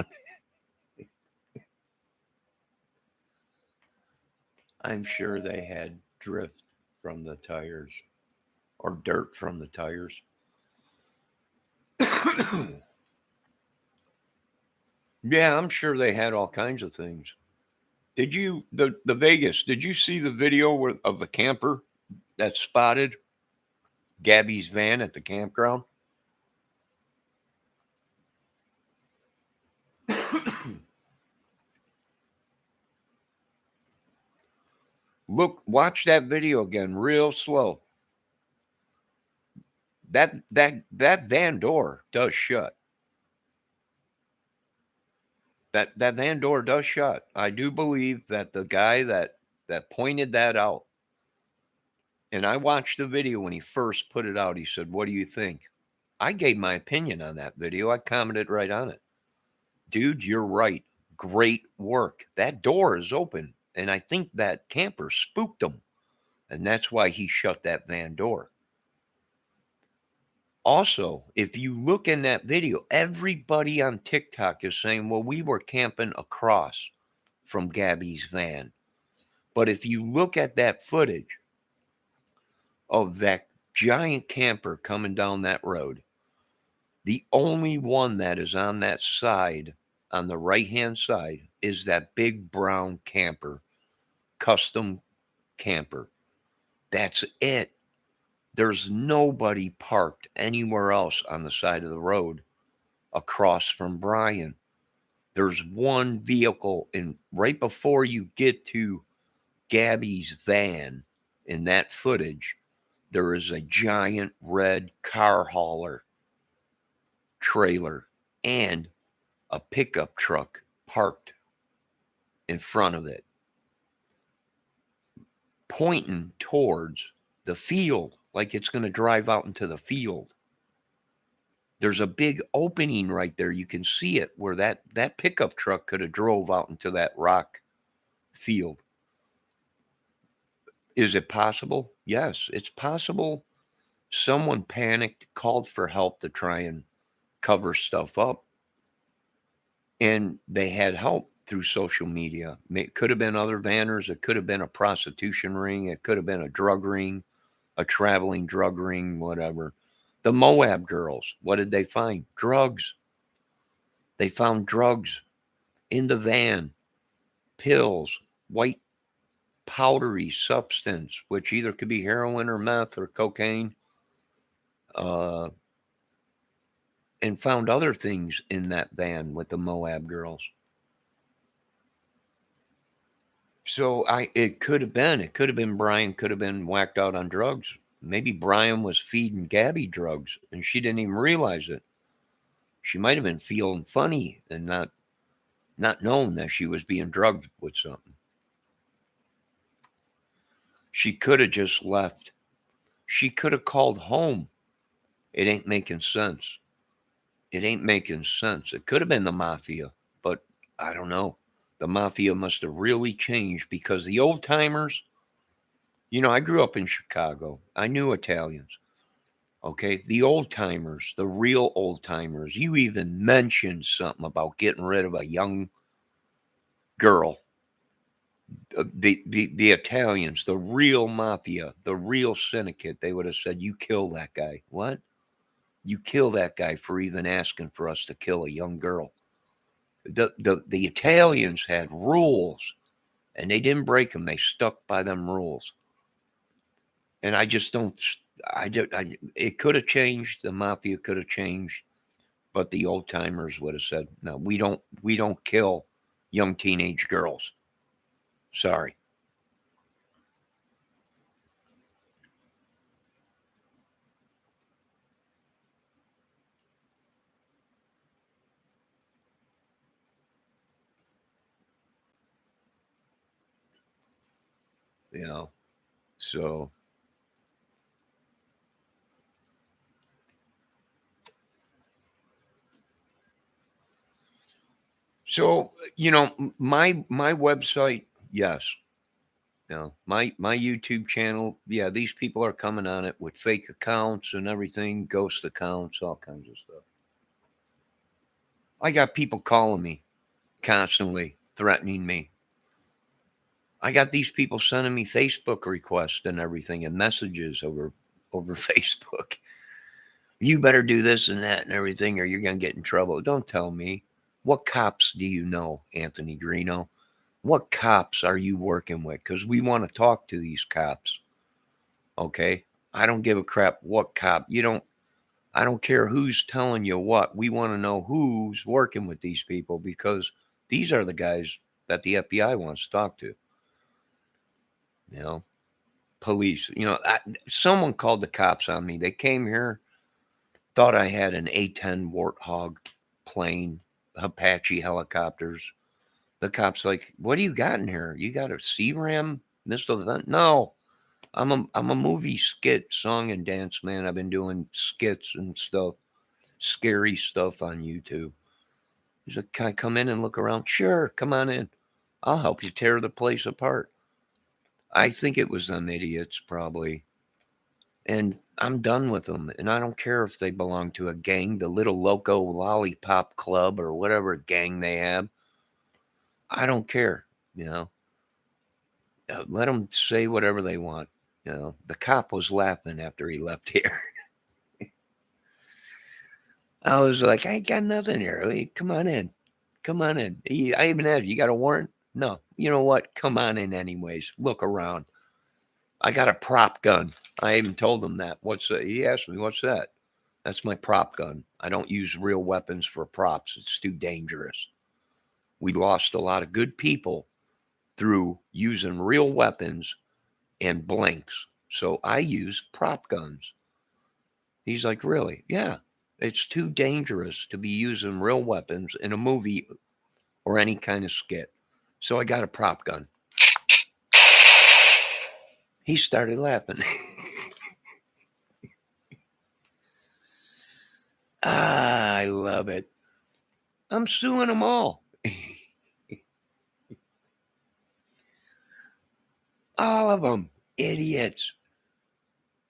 I'm sure they had drift from the tires or dirt from the tires. Yeah, I'm sure they had all kinds of things. Did you the Vegas? Did you see the video of the camper that spotted Gabby's van at the campground? Look, watch that video again, real slow. That van door does shut. That van door does shut. I do believe that the guy that pointed that out, and I watched the video when he first put it out. He said, "What do you think?" I gave my opinion on that video. I commented right on it. Dude, you're right. Great work. That door is open, and I think that camper spooked him, and that's why he shut that van door. Also, if you look in that video, everybody on TikTok is saying, well, we were camping across from Gabby's van. But if you look at that footage of that giant camper coming down that road, the only one that is on that side, on the right-hand side, is that big brown camper, custom camper. That's it. There's nobody parked anywhere else on the side of the road across from Brian. There's one vehicle in right before you get to Gabby's van in that footage. There is a giant red car hauler trailer and a pickup truck parked in front of it, pointing towards the field like it's going to drive out into the field. There's a big opening right there. You can see it where that pickup truck could have drove out into that rock field. Is it possible? Yes, it's possible. Someone panicked, called for help to try and cover stuff up, and they had help through social media. It could have been other vanners. It could have been a prostitution ring. It could have been a drug ring, a traveling drug ring, whatever. The Moab girls, what did they find? Drugs. They found drugs in the van, pills, white powdery substance, which either could be heroin or meth or cocaine, uh, and found other things in that van with the Moab girls. So it could have been Brian could have been whacked out on drugs. Maybe Brian was feeding Gabby drugs and she didn't even realize it. She might have been feeling funny and not knowing that she was being drugged with something. She could have just left. She could have called home. It ain't making sense. It ain't making sense. It could have been the mafia, but I don't know. The mafia must have really changed because the old timers, I grew up in Chicago. I knew Italians. Okay. The old timers, the real old timers, you even mentioned something about getting rid of a young girl. The Italians, the real mafia, the real syndicate, they would have said, you kill that guy. What? You kill that guy for even asking for us to kill a young girl. The Italians had rules and they didn't break them. They stuck by them rules. And I just don't, it could have changed. The mafia could have changed, but the old timers would have said, no, we don't kill young teenage girls. Sorry. You know, so my website, yes. My YouTube channel, yeah, these people are coming on it with fake accounts and everything, ghost accounts, all kinds of stuff. I got people calling me constantly, threatening me. I got these people sending me Facebook requests and everything and messages over Facebook. You better do this and that and everything, or you're gonna get in trouble. Don't tell me. What cops do you know, Anthony Greeno? What cops are you working with? Because we want to talk to these cops. Okay? I don't give a crap what cop. I don't care who's telling you what. We want to know who's working with these people because these are the guys that the FBI wants to talk to. You know, police. Someone called the cops on me. They came here, thought I had an A-10 Warthog plane, Apache helicopters. The cops like, what do you got in here? You got a C-RAM missile event? No, I'm a movie skit, song and dance man. I've been doing skits and stuff, scary stuff on YouTube. He's like, can I come in and look around? Sure, come on in. I'll help you tear the place apart. I think it was them idiots, probably. And I'm done with them. And I don't care if they belong to a gang, the Little Loco Lollipop Club or whatever gang they have. I don't care, you know. Let them say whatever they want. The cop was laughing after he left here. I was like, I ain't got nothing here. Hey, come on in. Come on in. I even asked, you got a warrant? No. You know what? Come on in anyways. Look around. I got a prop gun. I even told him that. What's that? He asked me, what's that? That's my prop gun. I don't use real weapons for props. It's too dangerous. We lost a lot of good people through using real weapons and blanks. So I use prop guns. He's like, really? Yeah. It's too dangerous to be using real weapons in a movie or any kind of skit. So I got a prop gun. He started laughing. I love it. I'm suing them all. All of them. Idiots.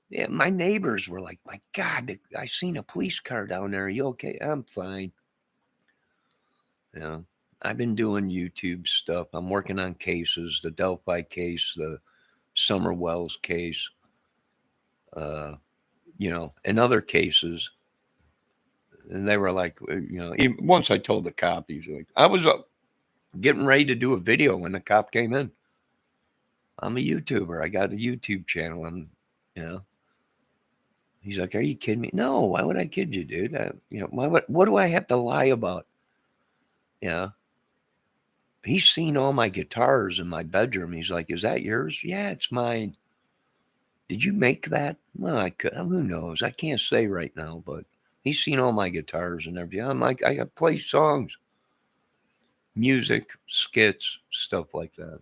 Yeah, my neighbors were like, my God, I seen a police car down there. Are you okay? I'm fine. I've been doing YouTube stuff. I'm working on cases, the Delphi case, the Summer Wells case, and other cases. And they were like, even once I told the cop, he's like, I was getting ready to do a video when the cop came in. I'm a YouTuber. I got a YouTube channel. And, he's like, are you kidding me? No, why would I kid you, dude? What do I have to lie about? Yeah. He's seen all my guitars in my bedroom. He's like, is that yours? Yeah, it's mine. Did you make that? Well, I could. Who knows? I can't say right now, but he's seen all my guitars and everything. I'm like, I play songs, music, skits, stuff like that.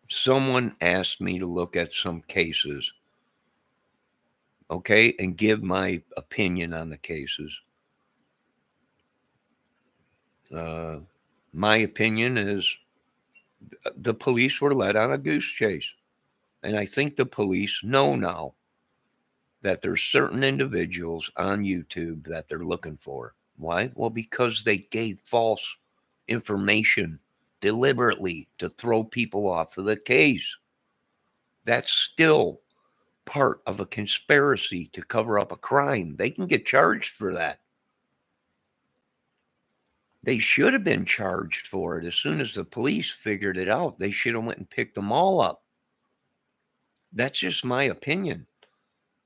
Someone asked me to look at some cases, okay, and give my opinion on the cases. My opinion is the police were led on a goose chase. And I think the police know now that there's certain individuals on YouTube that they're looking for. Why? Well, because they gave false information deliberately to throw people off of the case. That's still part of a conspiracy to cover up a crime. They can get charged for that. They should have been charged for it as soon as the police figured it out. They should have went and picked them all up. That's just my opinion.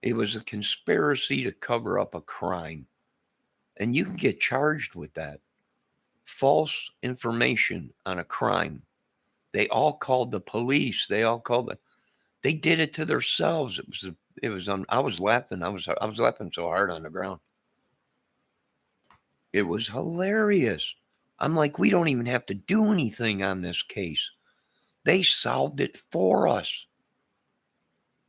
It was a conspiracy to cover up a crime. And you can get charged with that. False information on a crime. They all called the police. They did it to themselves. I was laughing. I was laughing so hard on the ground. It was hilarious. I'm like, we don't even have to do anything on this case. They solved it for us.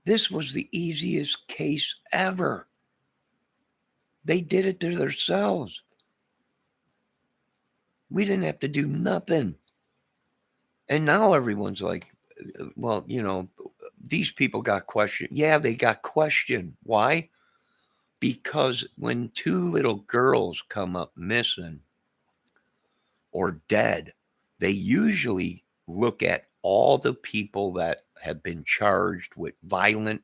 This was the easiest case ever. They did it to themselves. We didn't have to do nothing. And now everyone's like, well, these people got questioned. Yeah, they got questioned. Why? Because when two little girls come up missing or dead, they usually look at all the people that have been charged with violent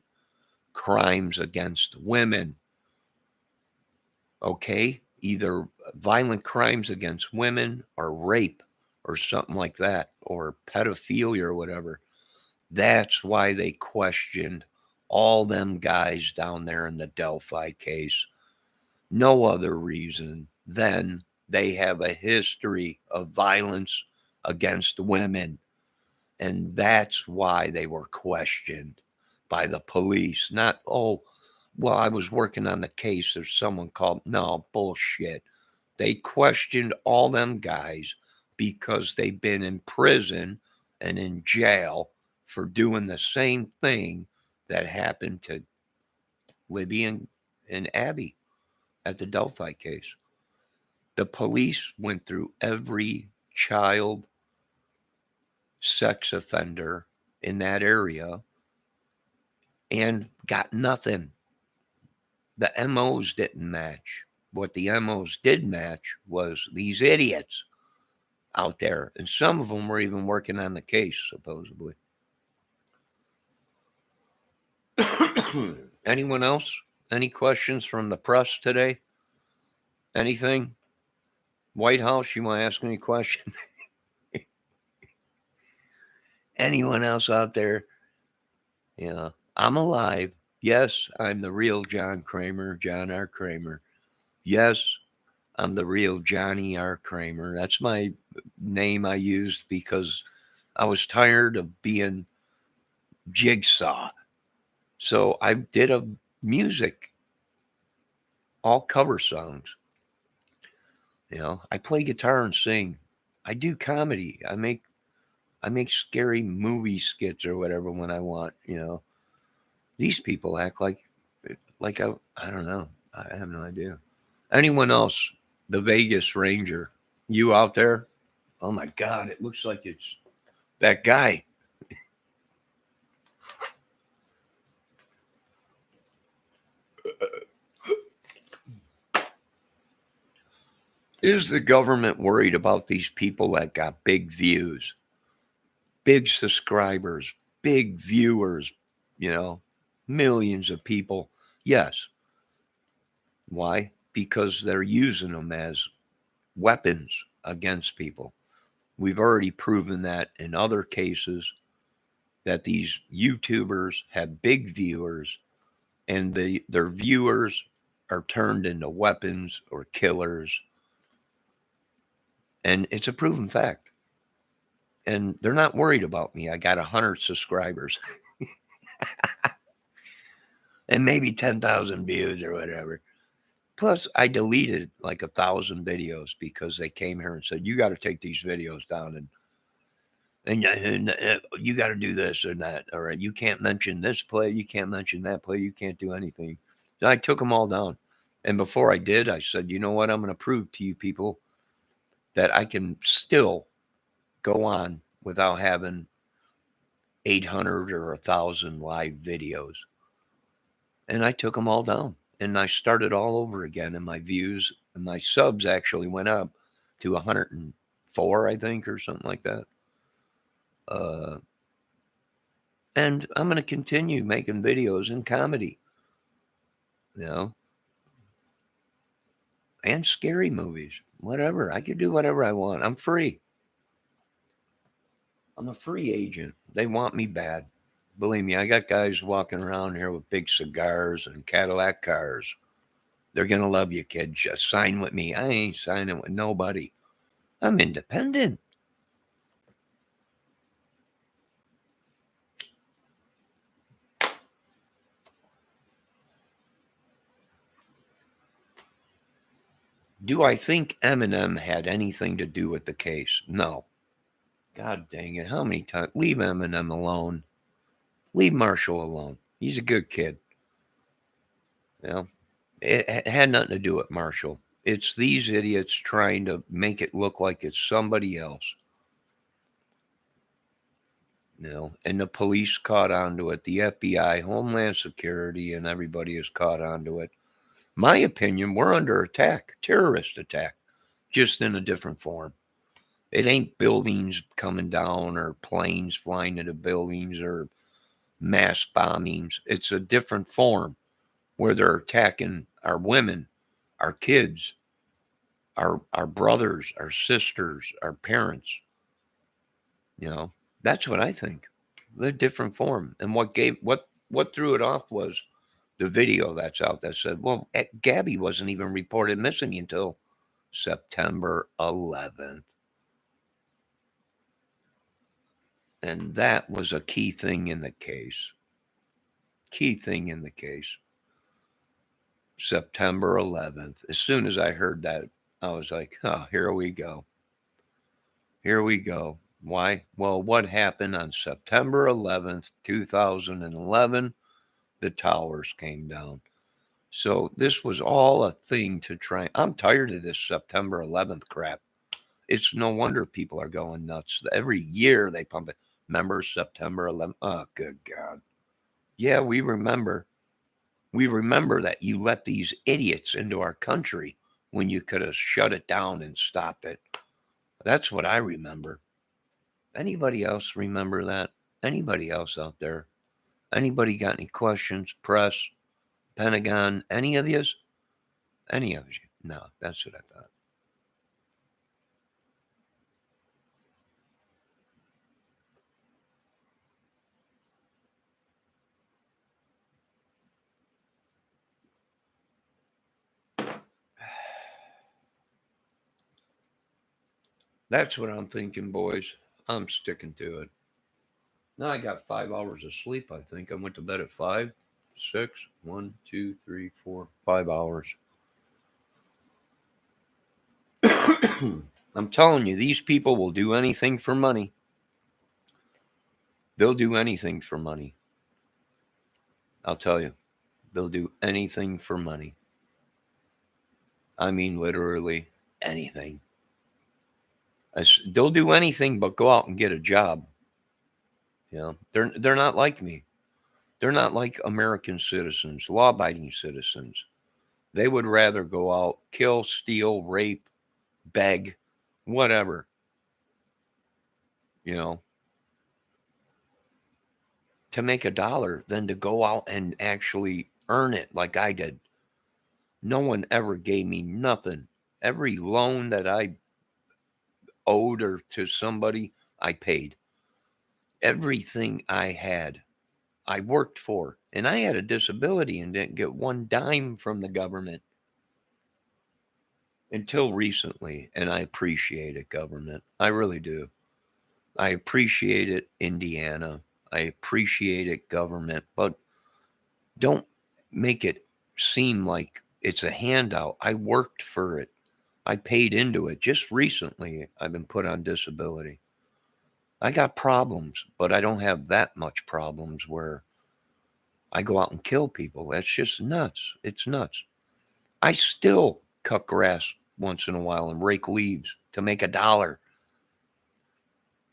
crimes against women okay? Either violent crimes against women or rape or something like that, or pedophilia or whatever. That's why they questioned all them guys down there in the Delphi case. No other reason than they have a history of violence against women. And that's why they were questioned by the police. Not, oh, well, I was working on the case or someone called. No, bullshit. They questioned all them guys because they've been in prison and in jail for doing the same thing that happened to Libby and Abby at the Delphi case. The police went through every child sex offender in that area and got nothing. The MOs didn't match. What the MOs did match was these idiots out there. And some of them were even working on the case, supposedly. Anyone else? Any questions from the press today? Anything? White House, you want to ask any question? Anyone else out there? Yeah, I'm alive. Yes, I'm the real John Kramer, John R. Kramer. Yes, I'm the real Johnny R. Kramer. That's my name I used because I was tired of being Jigsaw. So I did a music, all cover songs. I play guitar and sing. I do comedy. I make scary movie skits or whatever when I want. These people act like I don't know. I have no idea. Anyone else? The Vegas Ranger. You out there? Oh my God! It looks like it's that guy. Is the government worried about these people that got big views, big subscribers, big viewers, millions of people? Yes. Why? Because they're using them as weapons against people. We've already proven that in other cases that these YouTubers have big viewers and their viewers are turned into weapons or killers. And it's a proven fact. And they're not worried about me. I got 100 subscribers and maybe 10,000 views or whatever. Plus, I deleted like 1,000 videos because they came here and said, you got to take these videos down and you got to do this or that. All right. You can't mention this play. You can't mention that play. You can't do anything. So I took them all down. And before I did, I said, you know what? I'm going to prove to you people that I can still go on without having 800 or 1,000 live videos. And I took them all down and I started all over again. And my views and my subs actually went up to 104, I think, or something like that. And I'm going to continue making videos in comedy, and scary movies, whatever. I can do whatever I want. I'm free. I'm a free agent. They want me bad. Believe me, I got guys walking around here with big cigars and Cadillac cars. They're going to love you, kid. Just sign with me. I ain't signing with nobody. I'm independent. Do I think Eminem had anything to do with the case? No. God dang it. How many times? Leave Eminem alone. Leave Marshall alone. He's a good kid. It had nothing to do with Marshall. It's these idiots trying to make it look like it's somebody else. And the police caught onto it. The FBI, Homeland Security, and everybody is caught onto it. My opinion, we're under attack, terrorist attack, just in a different form. It ain't buildings coming down or planes flying into buildings or mass bombings. It's a different form where they're attacking our women, our kids, our brothers, our sisters, our parents. You know, that's what I think. A different form. And what threw it off was the video that's out that said, well, Gabby wasn't even reported missing until September 11th. And that was a key thing in the case. Key thing in the case. September 11th. As soon as I heard that, I was like, oh, here we go. Here we go. Why? Well, what happened on September 11th, 2011? The towers came down. So this was all a thing to try. I'm tired of this September 11th crap. It's no wonder people are going nuts. Every year they pump it. Remember September 11th? Oh, good God. Yeah, we remember. We remember that you let these idiots into our country when you could have shut it down and stopped it. That's what I remember. Anybody else remember that? Anybody else out there? Anybody got any questions? Press, Pentagon, any of yous? Any of you? No, that's what I thought. That's what I'm thinking, boys. I'm sticking to it. Now I got 5 hours of sleep, I think. I went to bed at 5, 6, 1, 2, 3, 4, 5 hours. I'm telling you, these people will do anything for money. They'll do anything for money. I'll tell you, they'll do anything for money. I mean, literally anything. They'll do anything but go out and get a job. You know, they're not like me. They're not like American citizens, law-abiding citizens. They would rather go out, kill, steal, rape, beg, whatever. You know, to make $1 than to go out and actually earn it like I did. No one ever gave me nothing. Every loan that I owed or to somebody, I paid. Everything I had, I worked for. And I had a disability and didn't get one dime from the government until recently. And I appreciate it, government. I really do. I appreciate it, Indiana. I appreciate it, government. But don't make it seem like it's a handout. I worked for it. I paid into it. Just recently, I've been put on disability. I got problems, but I don't have that much problems where I go out and kill people. That's just nuts. It's nuts. I still cut grass once in a while and rake leaves to make $1.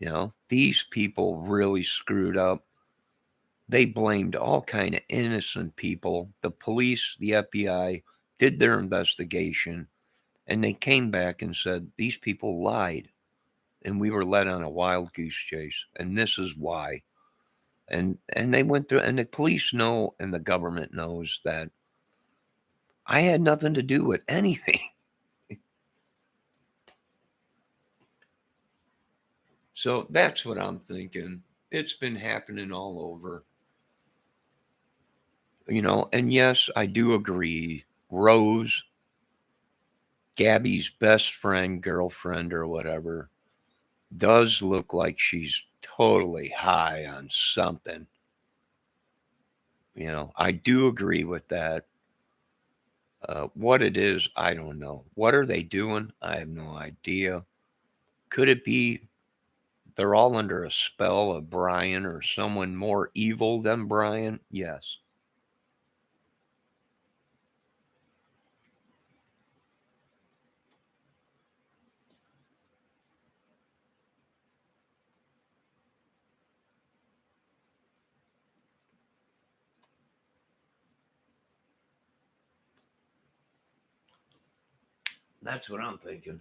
You know, these people really screwed up. They blamed all kind of innocent people. The police, the FBI did their investigation, and they came back and said these people lied, and we were led on a wild goose chase, and this is why. And they went through, and the police know, and the government knows that I had nothing to do with anything. So that's what I'm thinking. It's been happening all over. You know, and yes, I do agree. Rose, Gabby's best friend, girlfriend, or whatever, does look like she's totally high on something. You know, I do agree with that. What it is, I don't know. What are they doing? I have no idea. Could it be they're all under a spell of Brian or someone more evil than Brian? Yes. That's what I'm thinking.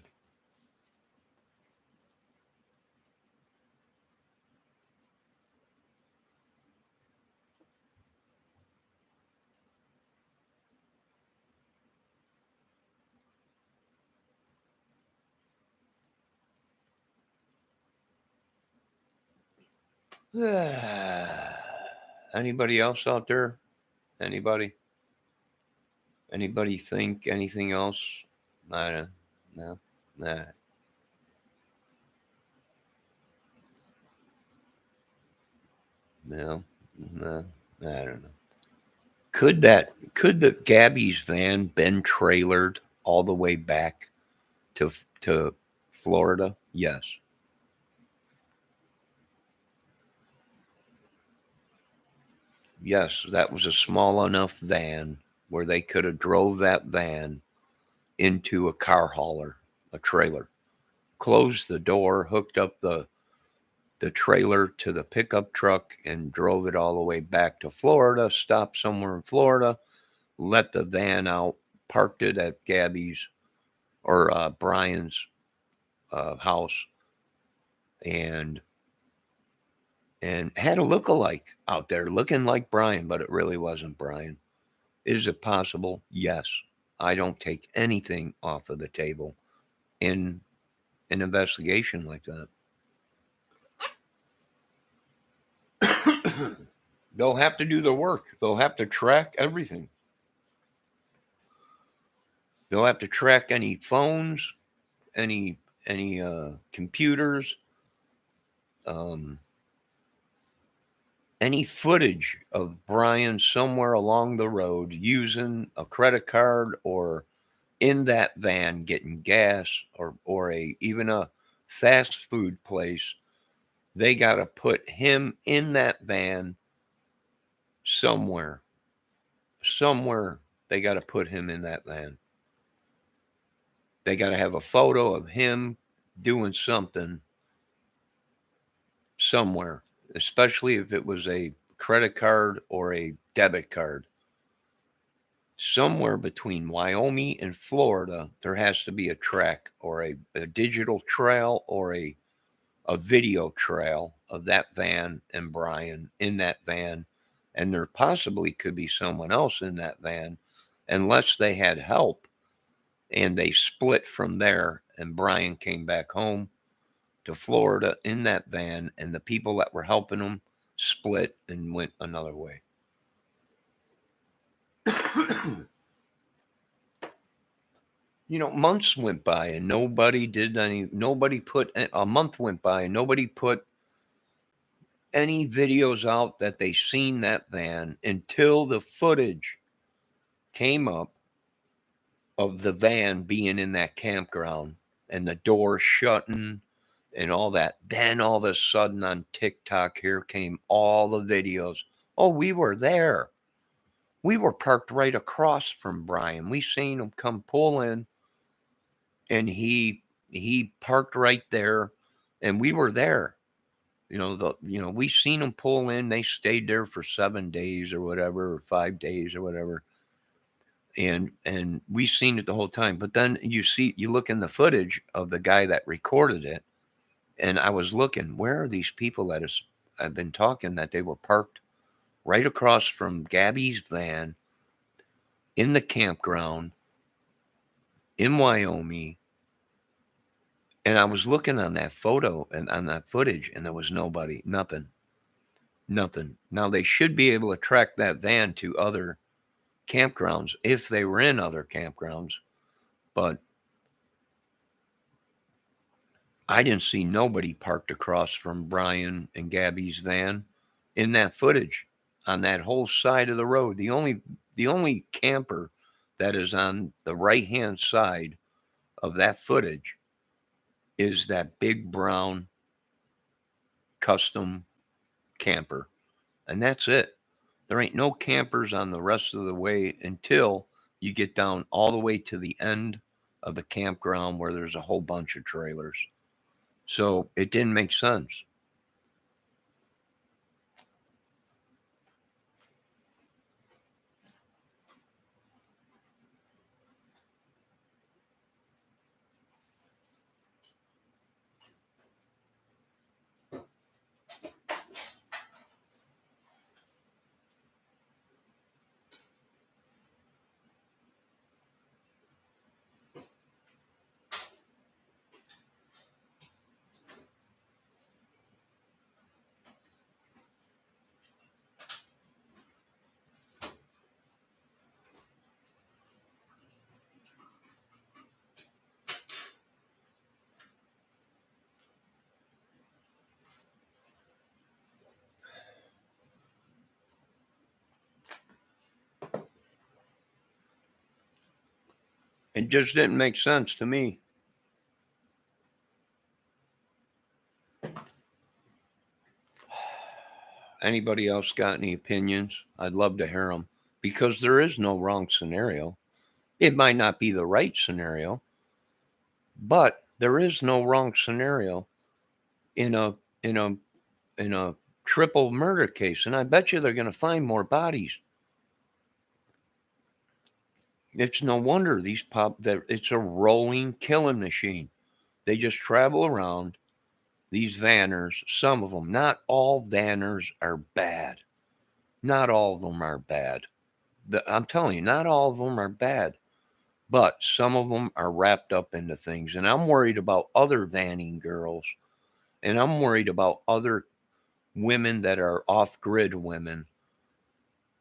Anybody else out there? Anybody? Anybody think anything else? I don't. No. Nah. No. No. I don't know. Could the Gabby's van been trailered all the way back to Florida? Yes. Yes, that was a small enough van where they could have drove that van into a car hauler, a trailer, closed the door, hooked up the trailer to the pickup truck, and drove it all the way back to Florida, stopped somewhere in Florida, let the van out, parked it at Gabby's or Brian's house, and had a look-alike out there looking like Brian, but it really wasn't Brian. Is it possible? Yes. I don't take anything off of the table in an investigation like that. They'll have to do the work. They'll have to track everything. They'll have to track any phones, any computers, um, any footage of Brian somewhere along the road using a credit card or in that van getting gas or a even a fast food place. They got to put him in that van somewhere. Somewhere they got to put him in that van. They got to have a photo of him doing something somewhere, especially if it was a credit card or a debit card. Somewhere between Wyoming and Florida, there has to be a track or a digital trail or a video trail of that van and Brian in that van. And there possibly could be someone else in that van, unless they had help and they split from there. And Brian came back home to Florida in that van, and the people that were helping him split and went another way. Months went by and nobody did any, nobody put, a month went by and nobody put any videos out that they seen that van until the footage came up of the van being in that campground and the door shutting and all that. Then all of a sudden on TikTok, here came all the videos. Oh, we were there. We were parked right across from Brian. We seen him come pull in, and he parked right there, and we were there. We seen them pull in. They stayed there for 7 days or whatever, or 5 days or whatever, and we seen it the whole time. But then you look in the footage of the guy that recorded it, and I was looking, where are these people that I've been talking that they were parked right across from Gabby's van in the campground in Wyoming. And I was looking on that photo and on that footage, and there was nobody, nothing. Nothing. Now they should be able to track that van to other campgrounds if they were in other campgrounds, but I didn't see nobody parked across from Brian and Gabby's van in that footage on that whole side of the road. The only camper that is on the right-hand side of that footage is that big brown custom camper. And that's it. There ain't no campers on the rest of the way until you get down all the way to the end of the campground where there's a whole bunch of trailers. So it didn't make sense. It just didn't make sense to me. Anybody else got any opinions? I'd love to hear them, because there is no wrong scenario. It might not be the right scenario, but there is no wrong scenario in a in a in a triple murder case, and I bet you they're going to find more bodies. It's no wonder it's a rolling killing machine. They just travel around, these vanners, some of them. Not all vanners are bad. Not all of them are bad. I'm telling you, not all of them are bad. But some of them are wrapped up into things. And I'm worried about other vanning girls. And I'm worried about other women that are off-grid women.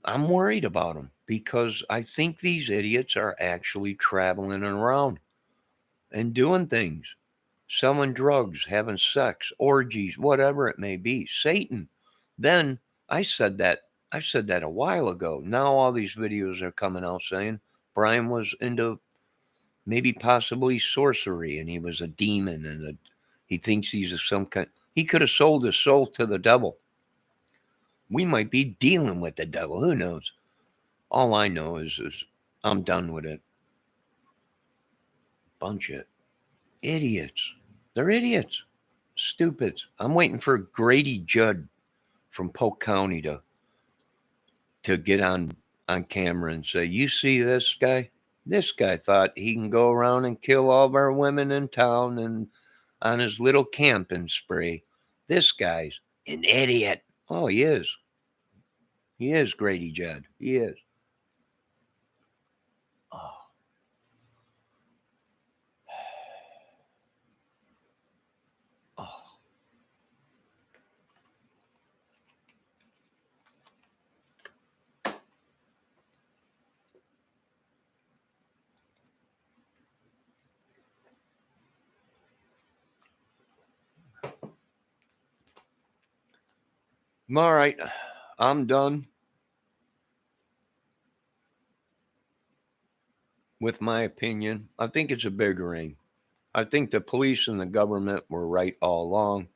I'm worried about them because I think these idiots are actually traveling around and doing things, selling drugs, having sex, orgies, whatever it may be. Satan. Then I said that a while ago. Now all these videos are coming out saying Brian was into maybe possibly sorcery and he was a demon and he thinks he's some kind. He could have sold his soul to the devil. We might be dealing with the devil. Who knows? All I know is I'm done with it. Bunch of idiots. They're idiots. Stupids. I'm waiting for Grady Judd from Polk County to get on camera and say, you see this guy? This guy thought he can go around and kill all of our women in town and on his little camping spree. This guy's an idiot. Oh, he is. He is Grady Judd. He is. Oh. Oh. All right. I'm done with my opinion. I think it's a big ring. I think the police and the government were right all along.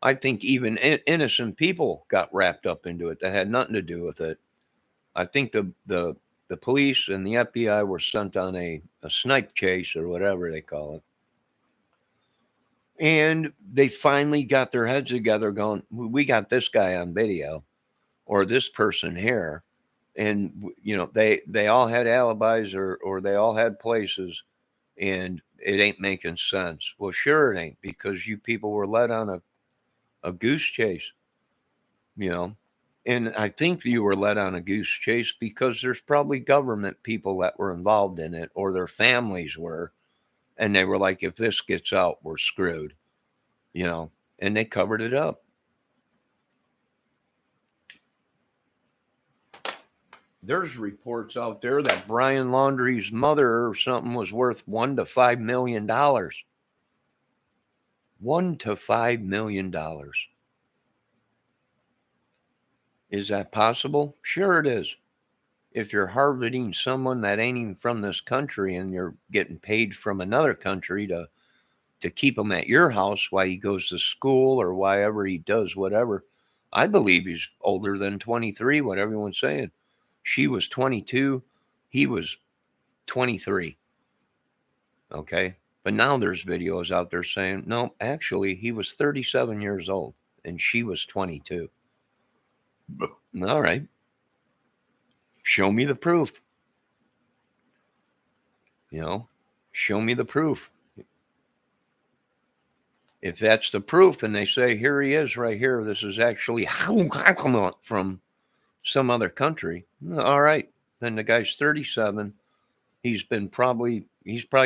I think even innocent people got wrapped up into it that had nothing to do with it. I think the police and the FBI were sent on a snipe chase or whatever they call it. And they finally got their heads together going, we got this guy on video or this person here. And, you know, they all had alibis or they all had places and it ain't making sense. Well, sure it ain't, because you people were led on a goose chase, you know. And I think you were led on a goose chase because there's probably government people that were involved in it or their families were. And they were like, if this gets out, we're screwed, you know, and they covered it up. There's reports out there that Brian Laundrie's mother or something was worth $1 to $5 million. $1 to $5 million. Is that possible? Sure it is. If you're harvesting someone that ain't even from this country and you're getting paid from another country to keep him at your house while he goes to school or wherever he does whatever. I believe he's older than 23, what everyone's saying. She was 22. He was 23. Okay. But now there's videos out there saying, no, actually, he was 37 years old and she was 22. All right. Show me the proof. You know, show me the proof. If that's the proof and they say, here he is right here, this is actually from some other country. All right. Then the guy's 37. He's probably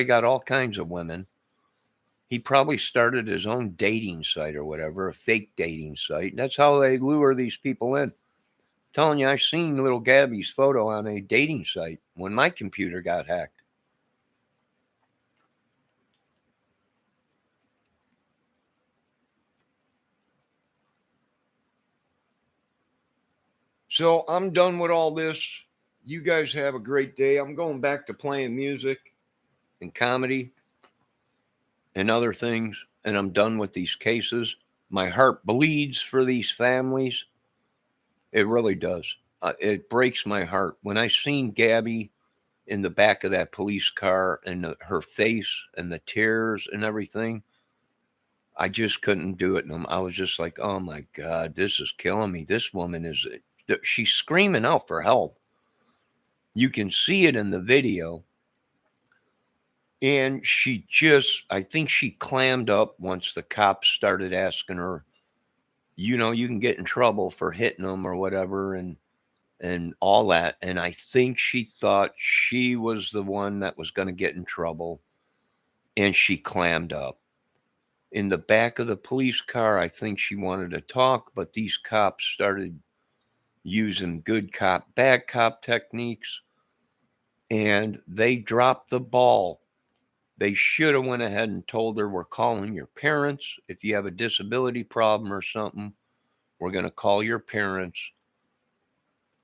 got all kinds of women. He probably started his own dating site or whatever, a fake dating site. That's how they lure these people in. I'm telling you, I've seen little Gabby's photo on a dating site when my computer got hacked. So I'm done with all this. You guys have a great day. I'm going back to playing music. and comedy and other things, and I'm done with these cases. My heart bleeds for these families. It really does. It breaks my heart. When I seen Gabby in the back of that police car and her face and the tears and everything, I just couldn't do it. And I was just like, oh my God, this is killing me. This woman she's screaming out for help. You can see it in the video. And I think she clammed up once the cops started asking her, you can get in trouble for hitting them or whatever. And all that. And I think she thought she was the one that was going to get in trouble. And she clammed up. In the back of the police car, I think she wanted to talk, but these cops started using good cop, bad cop techniques, and they dropped the ball. They should have went ahead and told her, we're calling your parents. If you have a disability problem or something, we're going to call your parents,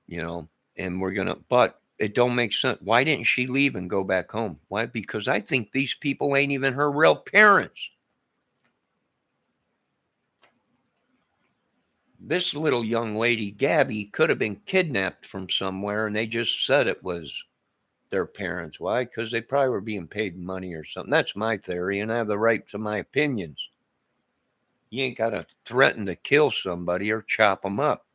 and we're going to, but it don't make sense. Why didn't she leave and go back home? Why? Because I think these people ain't even her real parents. This little young lady, Gabby, could have been kidnapped from somewhere, and they just said it was their parents. Why? Because they probably were being paid money or something. That's my theory, and I have the right to my opinions. You ain't got to threaten to kill somebody or chop them up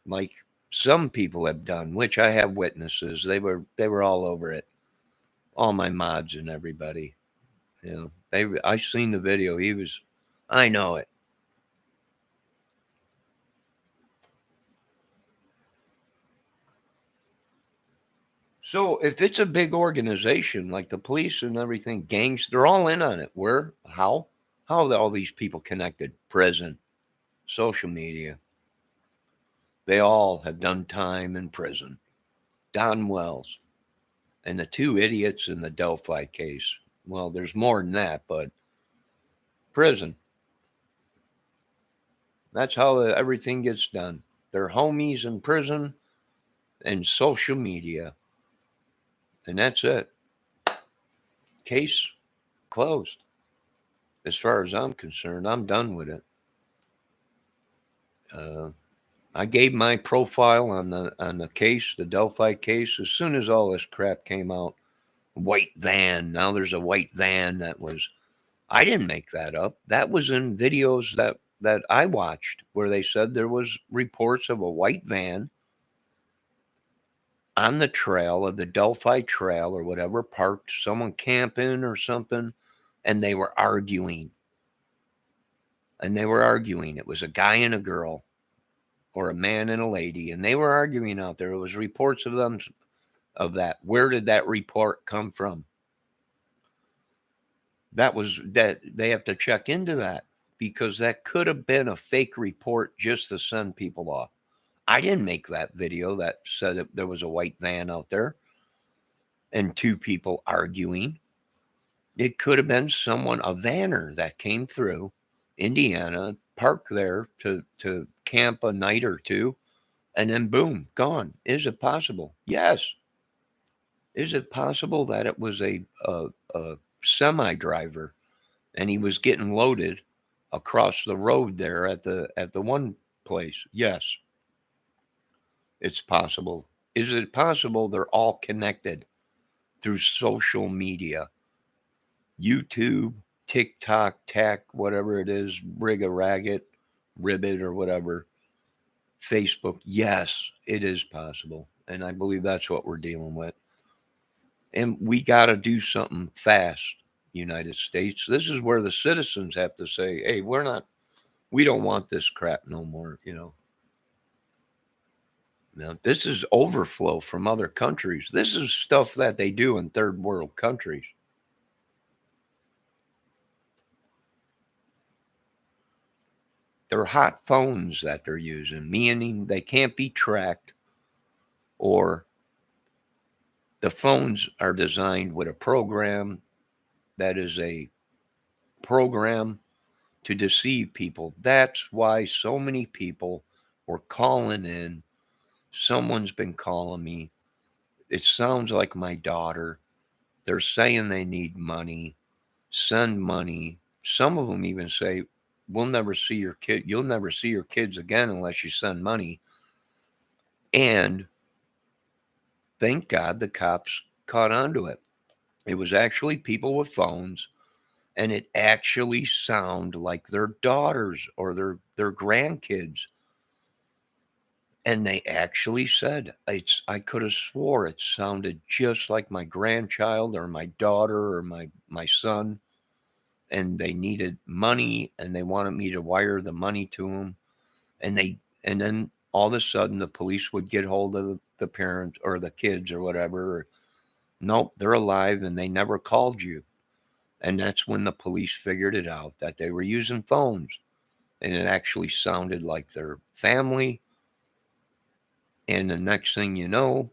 like some people have done, which I have witnesses. They were all over it. All my mods and everybody. I seen the video. I know it. So if it's a big organization like the police and everything, gangs, they're all in on it. How are all these people connected? Prison, social media. They all have done time in prison. Don Wells and the two idiots in the Delphi case. Well, there's more than that, but prison. That's how everything gets done. They're homies in prison and social media. And that's it. Case closed. As far as I'm concerned, I'm done with it. I gave my profile on the case, the Delphi case, as soon as all this crap came out. White van. Now there's a white van that was. I didn't make that up. That was in videos that I watched where they said there was reports of a white van on the trail of the Delphi Trail or whatever, parked, someone camping or something, and they were arguing. It was a guy and a girl, or a man and a lady, and they were arguing out there. It was reports of that. Where did that report come from? That they have to check into that, because that could have been a fake report just to send people off. I didn't make that video that said that there was a white van out there and two people arguing. It could have been a vanner that came through Indiana, parked there to camp a night or two, and then boom, gone. Is it possible? Yes. Is it possible that it was a semi driver and he was getting loaded across the road there at the one place? Yes. It's possible. Is it possible they're all connected through social media? YouTube, TikTok, whatever it is, Ribbit or whatever, Facebook. Yes, it is possible. And I believe that's what we're dealing with. And we got to do something fast, United States. This is where the citizens have to say, hey, we don't want this crap no more, Now, this is overflow from other countries. This is stuff that they do in third world countries. They're hot phones that they're using, meaning they can't be tracked, or the phones are designed with a program that is a program to deceive people. That's why so many people were calling in. Someone's been calling me. It sounds like my daughter. They're saying they need money, send money. Some of them even say, "We'll never see your kid. You'll never see your kids again unless you send money." And thank God the cops caught on to it. It was actually people with phones, and it actually sounded like their daughters or their grandkids. And they actually said, I could have swore it sounded just like my grandchild or my daughter or my son. And they needed money and they wanted me to wire the money to them. And then all of a sudden the police would get hold of the parents or the kids or whatever. Nope, they're alive and they never called you. And that's when the police figured it out that they were using phones. And it actually sounded like their family. And the next thing you know,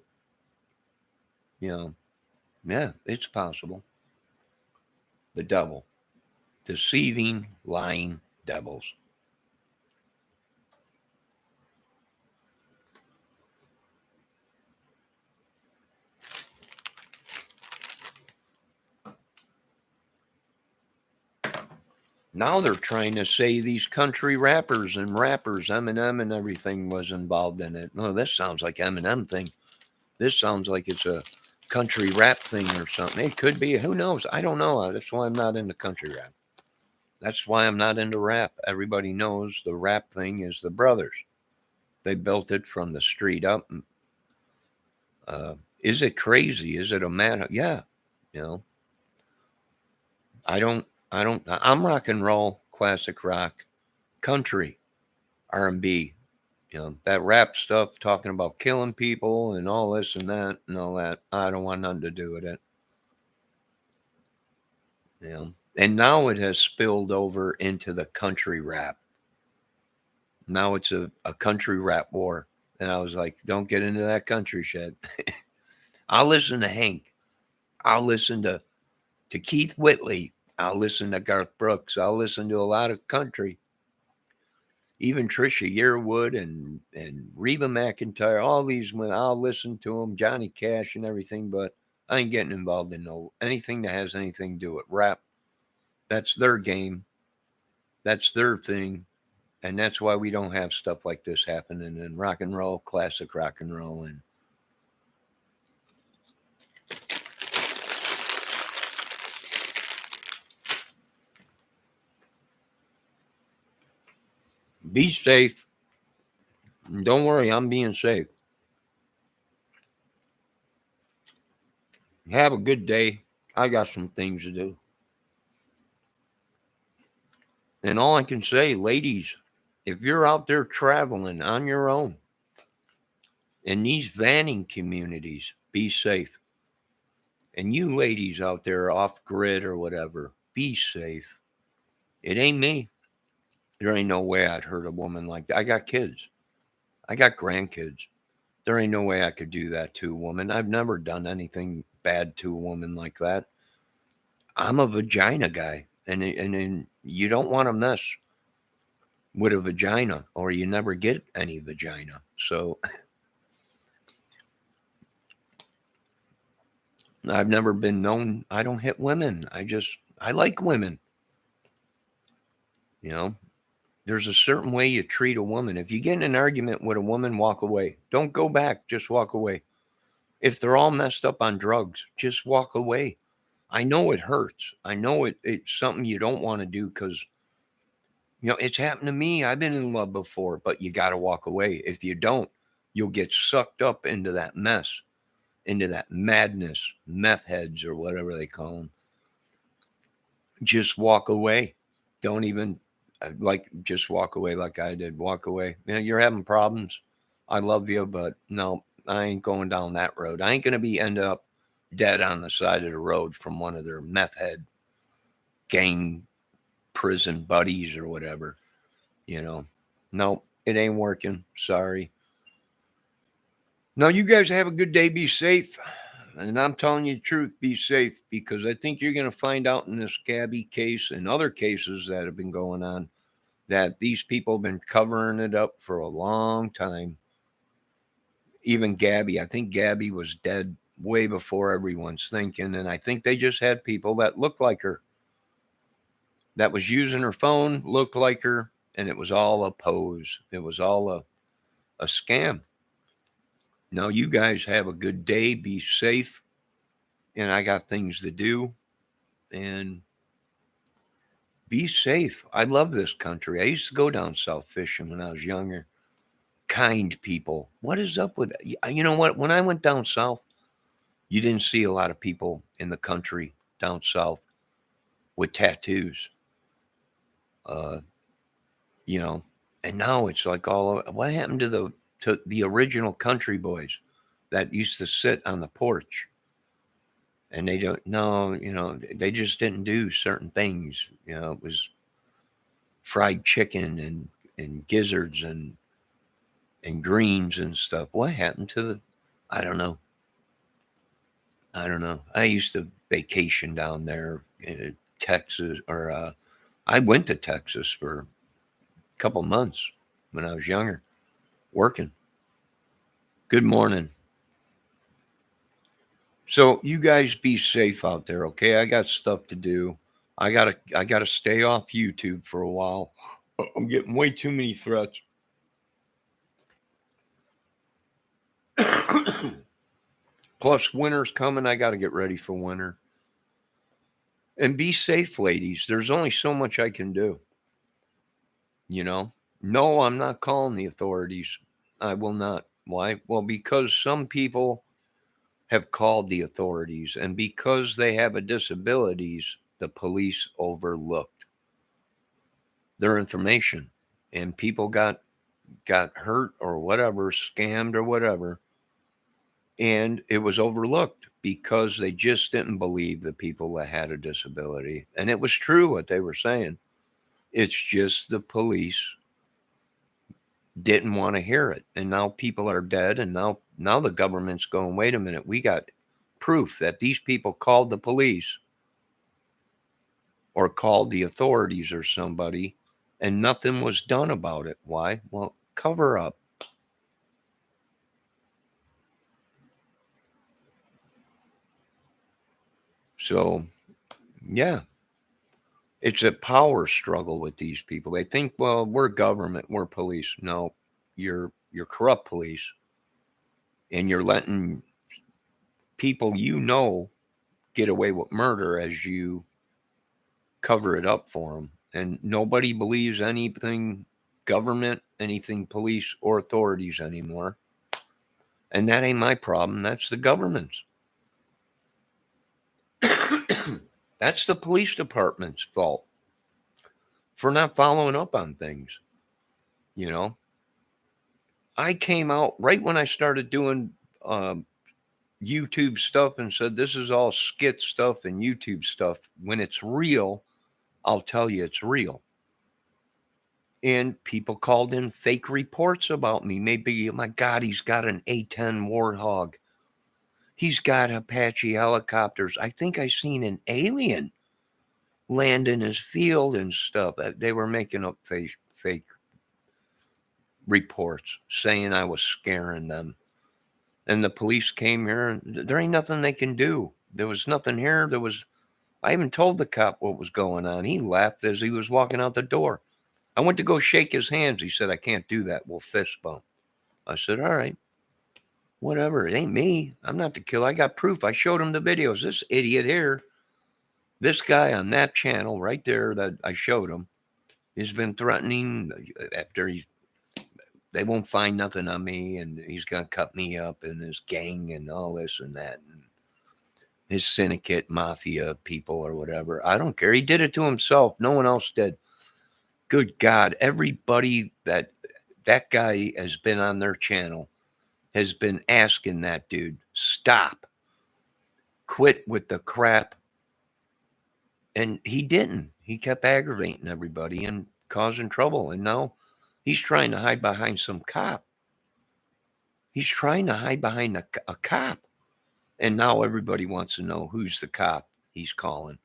yeah, it's possible. The devil. Deceiving, lying devils. Now they're trying to say these country rappers, Eminem and everything was involved in it. No, this sounds like Eminem thing. This sounds like it's a country rap thing or something. It could be. Who knows? I don't know. That's why I'm not into country rap. That's why I'm not into rap. Everybody knows the rap thing is the brothers. They built it from the street up. Is it crazy? Is it a matter? Yeah, you know. I'm rock and roll, classic rock, country, R&B. That rap stuff talking about killing people and all this and that and all that. I don't want nothing to do with it. And now it has spilled over into the country rap. Now it's a country rap war. And I was like, don't get into that country shit. I'll listen to Hank. I'll listen to Keith Whitley. I'll listen to Garth Brooks. I'll listen to a lot of country. Even Trisha Yearwood and Reba McEntire, all these women, I'll listen to them, Johnny Cash and everything, but I ain't getting involved in anything that has anything to do with rap. That's their game. That's their thing. And that's why we don't have stuff like this happening in rock and roll, classic rock and roll. And be safe. Don't worry, I'm being safe. Have a good day. I got some things to do. And all I can say, ladies, if you're out there traveling on your own in these vanning communities, be safe. And you ladies out there off grid or whatever, be safe. It ain't me. There ain't no way I'd hurt a woman like that. I got kids. I got grandkids. There ain't no way I could do that to a woman. I've never done anything bad to a woman like that. I'm a vagina guy. And you don't want to mess with a vagina or you never get any vagina. So I've never been known. I don't hit women. I like women. There's a certain way you treat a woman. If you get in an argument with a woman, walk away. Don't go back. Just walk away. If they're all messed up on drugs, just walk away. I know it hurts. I know it's something you don't want to do because, it's happened to me. I've been in love before, but you got to walk away. If you don't, you'll get sucked up into that mess, into that madness, meth heads or whatever they call them. Just walk away. Don't even just walk away like I did. Walk away. You're having problems. I love you, but no, I ain't going down that road. I ain't going to end up dead on the side of the road from one of their meth head gang prison buddies or whatever. No, it ain't working. Sorry. No, you guys have a good day. Be safe. And I'm telling you the truth, be safe, because I think you're going to find out in this Gabby case and other cases that have been going on that these people have been covering it up for a long time. Even Gabby, I think Gabby was dead way before everyone's thinking. And I think they just had people that looked like her, that was using her phone, looked like her, and it was all a pose. It was all a scam. Now, you guys have a good day. Be safe. And I got things to do. And be safe. I love this country. I used to go down south fishing when I was younger. Kind people. What is up with that? You know what? When I went down south, you didn't see a lot of people in the country down south with tattoos. Uh, you know, and now it's like all. What happened to the original country boys that used to sit on the porch? And they don't know, they just didn't do certain things. It was fried chicken and gizzards and greens and stuff. What happened to the? I don't know. I don't know. I used to vacation down there in Texas, or I went to Texas for a couple months when I was younger, working. Good morning. So you guys be safe out there, okay? I got stuff to do. I gotta stay off YouTube for a while. I'm getting way too many threats. Plus, winter's coming. I got to get ready for winter. And be safe, ladies. There's only so much I can do. You know? No, I'm not calling the authorities. I will not. Why? Well, because some people have called the authorities, and because they have a disabilities, the police overlooked their information, and people got hurt or whatever, scammed or whatever, and it was overlooked because they just didn't believe the people that had a disability. And it was true what they were saying. It's just the police didn't want to hear it. And now people are dead, and now the government's going, wait a minute, we got proof that these people called the police or called the authorities or somebody, and nothing was done about it. Why? Well, cover up. So, yeah, it's a power struggle with these people. They think, well, we're government, we're police. No, you're corrupt police, and you're letting people get away with murder as you cover it up for them. And nobody believes anything government, anything police or authorities anymore. And that ain't my problem. That's the government's. That's the police department's fault for not following up on things. You know, I came out right when I started doing YouTube stuff and said, this is all skit stuff and YouTube stuff. When it's real, I'll tell you it's real. And people called in fake reports about me. Maybe, oh my God, he's got an A-10 Warthog. He's got Apache helicopters. I think I seen an alien land in his field and stuff. They were making up fake reports saying I was scaring them. And the police came here, and there ain't nothing they can do. There was nothing here. I even told the cop what was going on. He laughed as he was walking out the door. I went to go shake his hands. He said, I can't do that. We'll fist bump. I said, all right, whatever. It ain't me. I'm not the killer. I got proof. I showed him the videos. This idiot here, this guy on that channel right there that I showed him, has been threatening after they won't find nothing on me, and he's going to cut me up and his gang and all this and that. And his syndicate, mafia people or whatever. I don't care. He did it to himself. No one else did. Good God. Everybody that guy has been on their channel has been asking that dude, stop. Quit with the crap. And he didn't. He kept aggravating everybody and causing trouble. And now he's trying to hide behind some cop. He's trying to hide behind a cop. And now everybody wants to know who's the cop he's calling.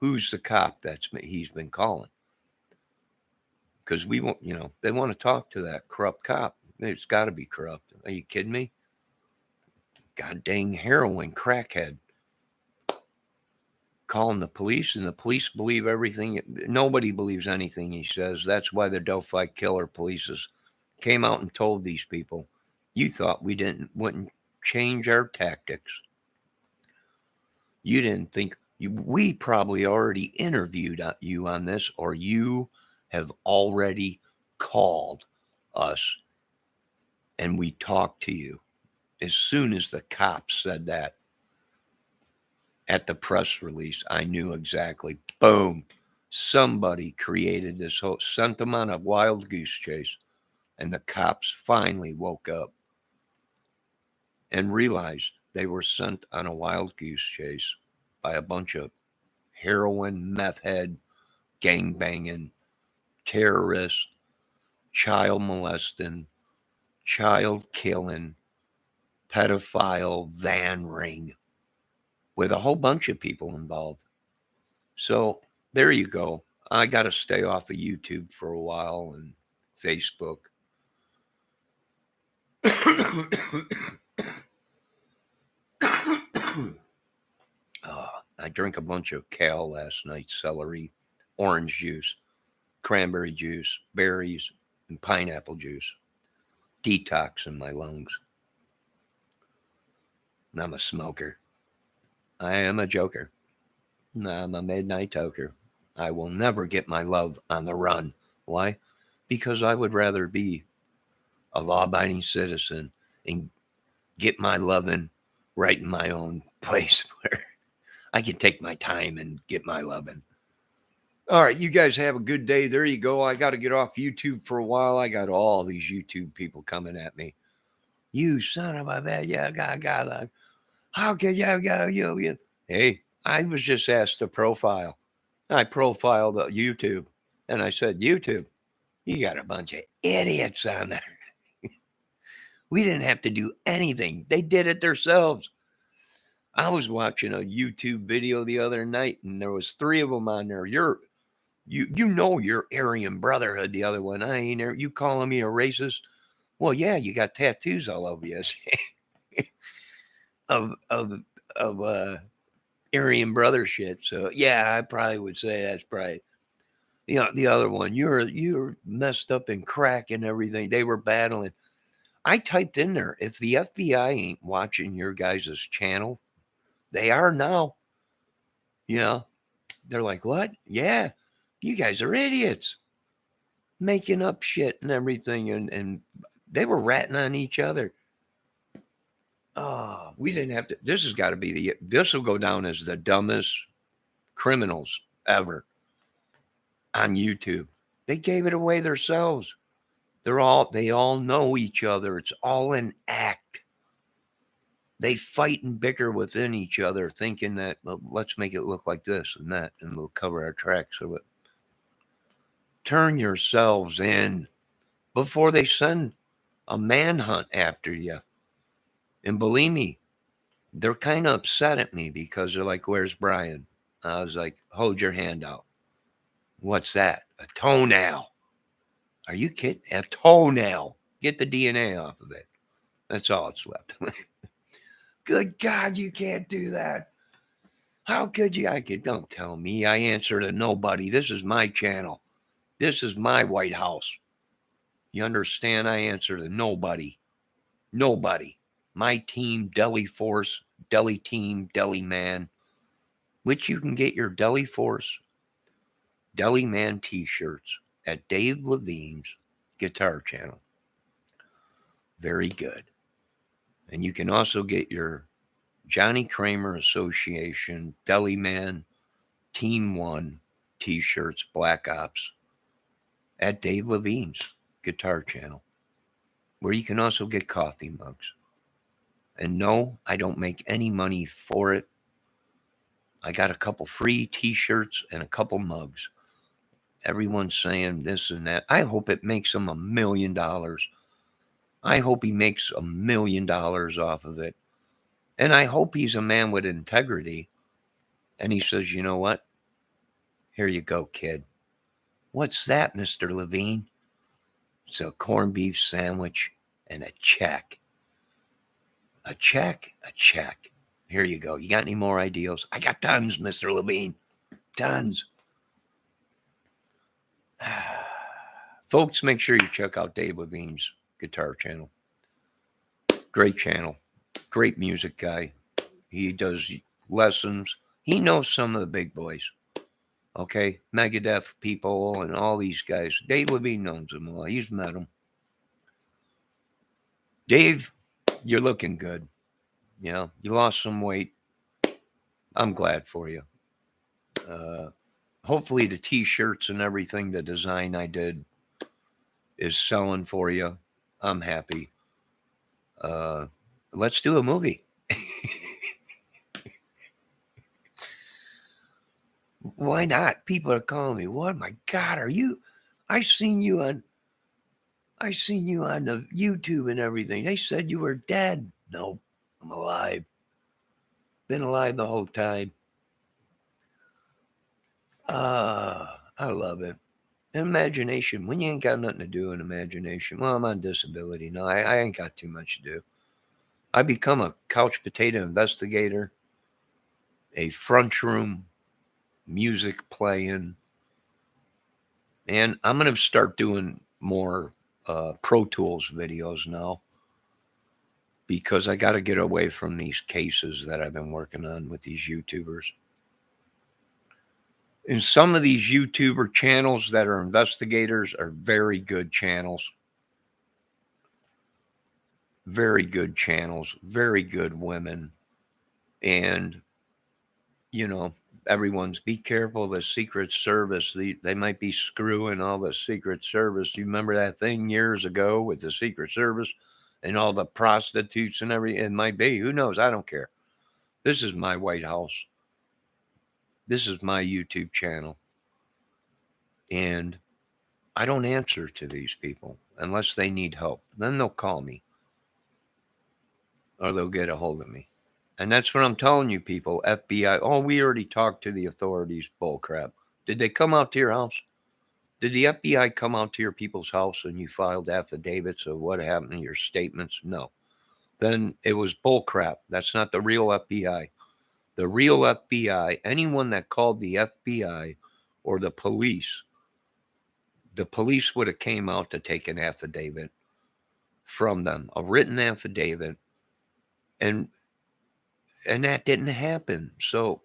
Who's the cop he's been calling? Because we won't, they want to talk to that corrupt cop. It's got to be corrupt. Are you kidding me? God dang heroin crackhead calling the police, and the police believe everything. Nobody believes anything he says. That's why the Delphi killer police came out and told these people, you thought we wouldn't change our tactics. You didn't think we probably already interviewed you on this, or you have already called us and we talked to you. As soon as the cops said that at the press release, I knew exactly. Boom. Somebody created this whole, sent them on a wild goose chase, and the cops finally woke up and realized they were sent on a wild goose chase by a bunch of heroin, meth head, gang banging, terrorists, child molesting, child killing, pedophile van ring with a whole bunch of people involved. So there you go. I got to stay off of YouTube for a while and Facebook. I drank a bunch of kale last night, celery, orange juice, cranberry juice, berries, and pineapple juice. Detox in my lungs. And I'm a smoker. I am a joker. I'm a midnight toker. I will never get my love on the run. Why? Because I would rather be a law-abiding citizen and get my loving right in my own place where I can take my time and get my loving. All right, you guys have a good day. There you go. I got to get off YouTube for a while. I got all these YouTube people coming at me. You son of a bitch. Yeah, God. How can you? Hey, I was just asked to profile. I profiled YouTube, and I said, YouTube, you got a bunch of idiots on there. We didn't have to do anything. They did it themselves. I was watching a YouTube video the other night, and there was 3 of them on there. You know your Aryan Brotherhood. The other one, I ain't. You calling me a racist? Well, yeah, you got tattoos all over you of Aryan brother shit. So yeah, I probably would say that's probably. The other one, you're messed up in crack and everything. They were battling. I typed in there, if the FBI ain't watching your guys' channel, they are now. They're like, what? Yeah, you guys are idiots. Making up shit and everything. And they were ratting on each other. Oh, we didn't have to. This has got to be this will go down as the dumbest criminals ever on YouTube. They gave it away themselves. They all know each other. It's all an act. They fight and bicker within each other, thinking that, well, let's make it look like this and that, and we'll cover our tracks of it. Turn yourselves in before they send a manhunt after you. And believe me, they're kind of upset at me because they're like, where's Brian? I was like, hold your hand out. What's that? A toenail. Are you kidding? A toenail. Get the DNA off of it. That's all it's left. Good God, you can't do that. How could you? Don't tell me. I answer to nobody. This is my channel. This is my White House. You understand? I answer to nobody. Nobody. My team, Deli Force, Deli Team, Deli Man, which you can get your Deli Force, Deli Man t-shirts at Dave Levine's Guitar Channel. Very good. And you can also get your Johnny Kramer Association, Deli Man, Team 1 t-shirts, Black Ops, at Dave Levine's Guitar Channel, where you can also get coffee mugs. And no, I don't make any money for it. I got a couple free t-shirts and a couple mugs. Everyone's saying this and that. I hope it makes him $1 million. I hope he makes $1 million off of it. And I hope he's a man with integrity. And he says, you know what? Here you go, kid. What's that, Mr. Levine? It's a corned beef sandwich and a check. A check. Here you go. You got any more ideas? I got tons, Mr. Levine. Tons. Folks, make sure you check out Dave Levine's guitar channel. Great channel. Great music guy. He does lessons. He knows some of the big boys. Okay? Megadeth people and all these guys. Dave Levine knows them all. He's met them. Dave, you're looking good. You know, you lost some weight. I'm glad for you. Hopefully the t-shirts and everything, the design I did is selling for you. I'm happy. Let's do a movie. Why not? People are calling me. What? My God, are you? I seen you on the YouTube and everything. They said you were dead. No, I'm alive. Been alive the whole time. I love it. Imagination. When you ain't got nothing to do in imagination. Well, I'm on disability now. I ain't got too much to do. I become a couch potato investigator, a front room music playing, and I'm going to start doing more Pro Tools videos now because I got to get away from these cases that I've been working on with these YouTubers. And some of these YouTuber channels that are investigators are very good channels. Very good channels, very good women. And, you know, everyone's be careful. The Secret Service, they might be screwing all the Secret Service. You remember that thing years ago with the Secret Service and all the prostitutes and everything? It might be. Who knows? I don't care. This is my White House. This is my YouTube channel. And I don't answer to these people unless they need help. Then they'll call me or they'll get a hold of me. And that's what I'm telling you, people. FBI. Oh, we already talked to the authorities. Bullcrap. Did they come out to your house? Did the FBI come out to your people's house and you filed affidavits of what happened in your statements? No. Then it was bullcrap. That's not the real FBI. The real FBI, anyone that called the FBI or the police would have came out to take an affidavit from them, a written affidavit, and that didn't happen. So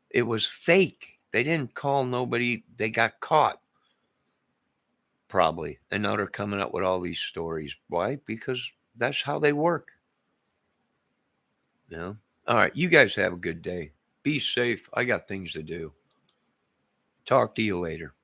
it was fake. They didn't call nobody. They got caught, probably. And now they're coming up with all these stories. Why? Because that's how they work. You know? All right. You guys have a good day. Be safe. I got things to do. Talk to you later.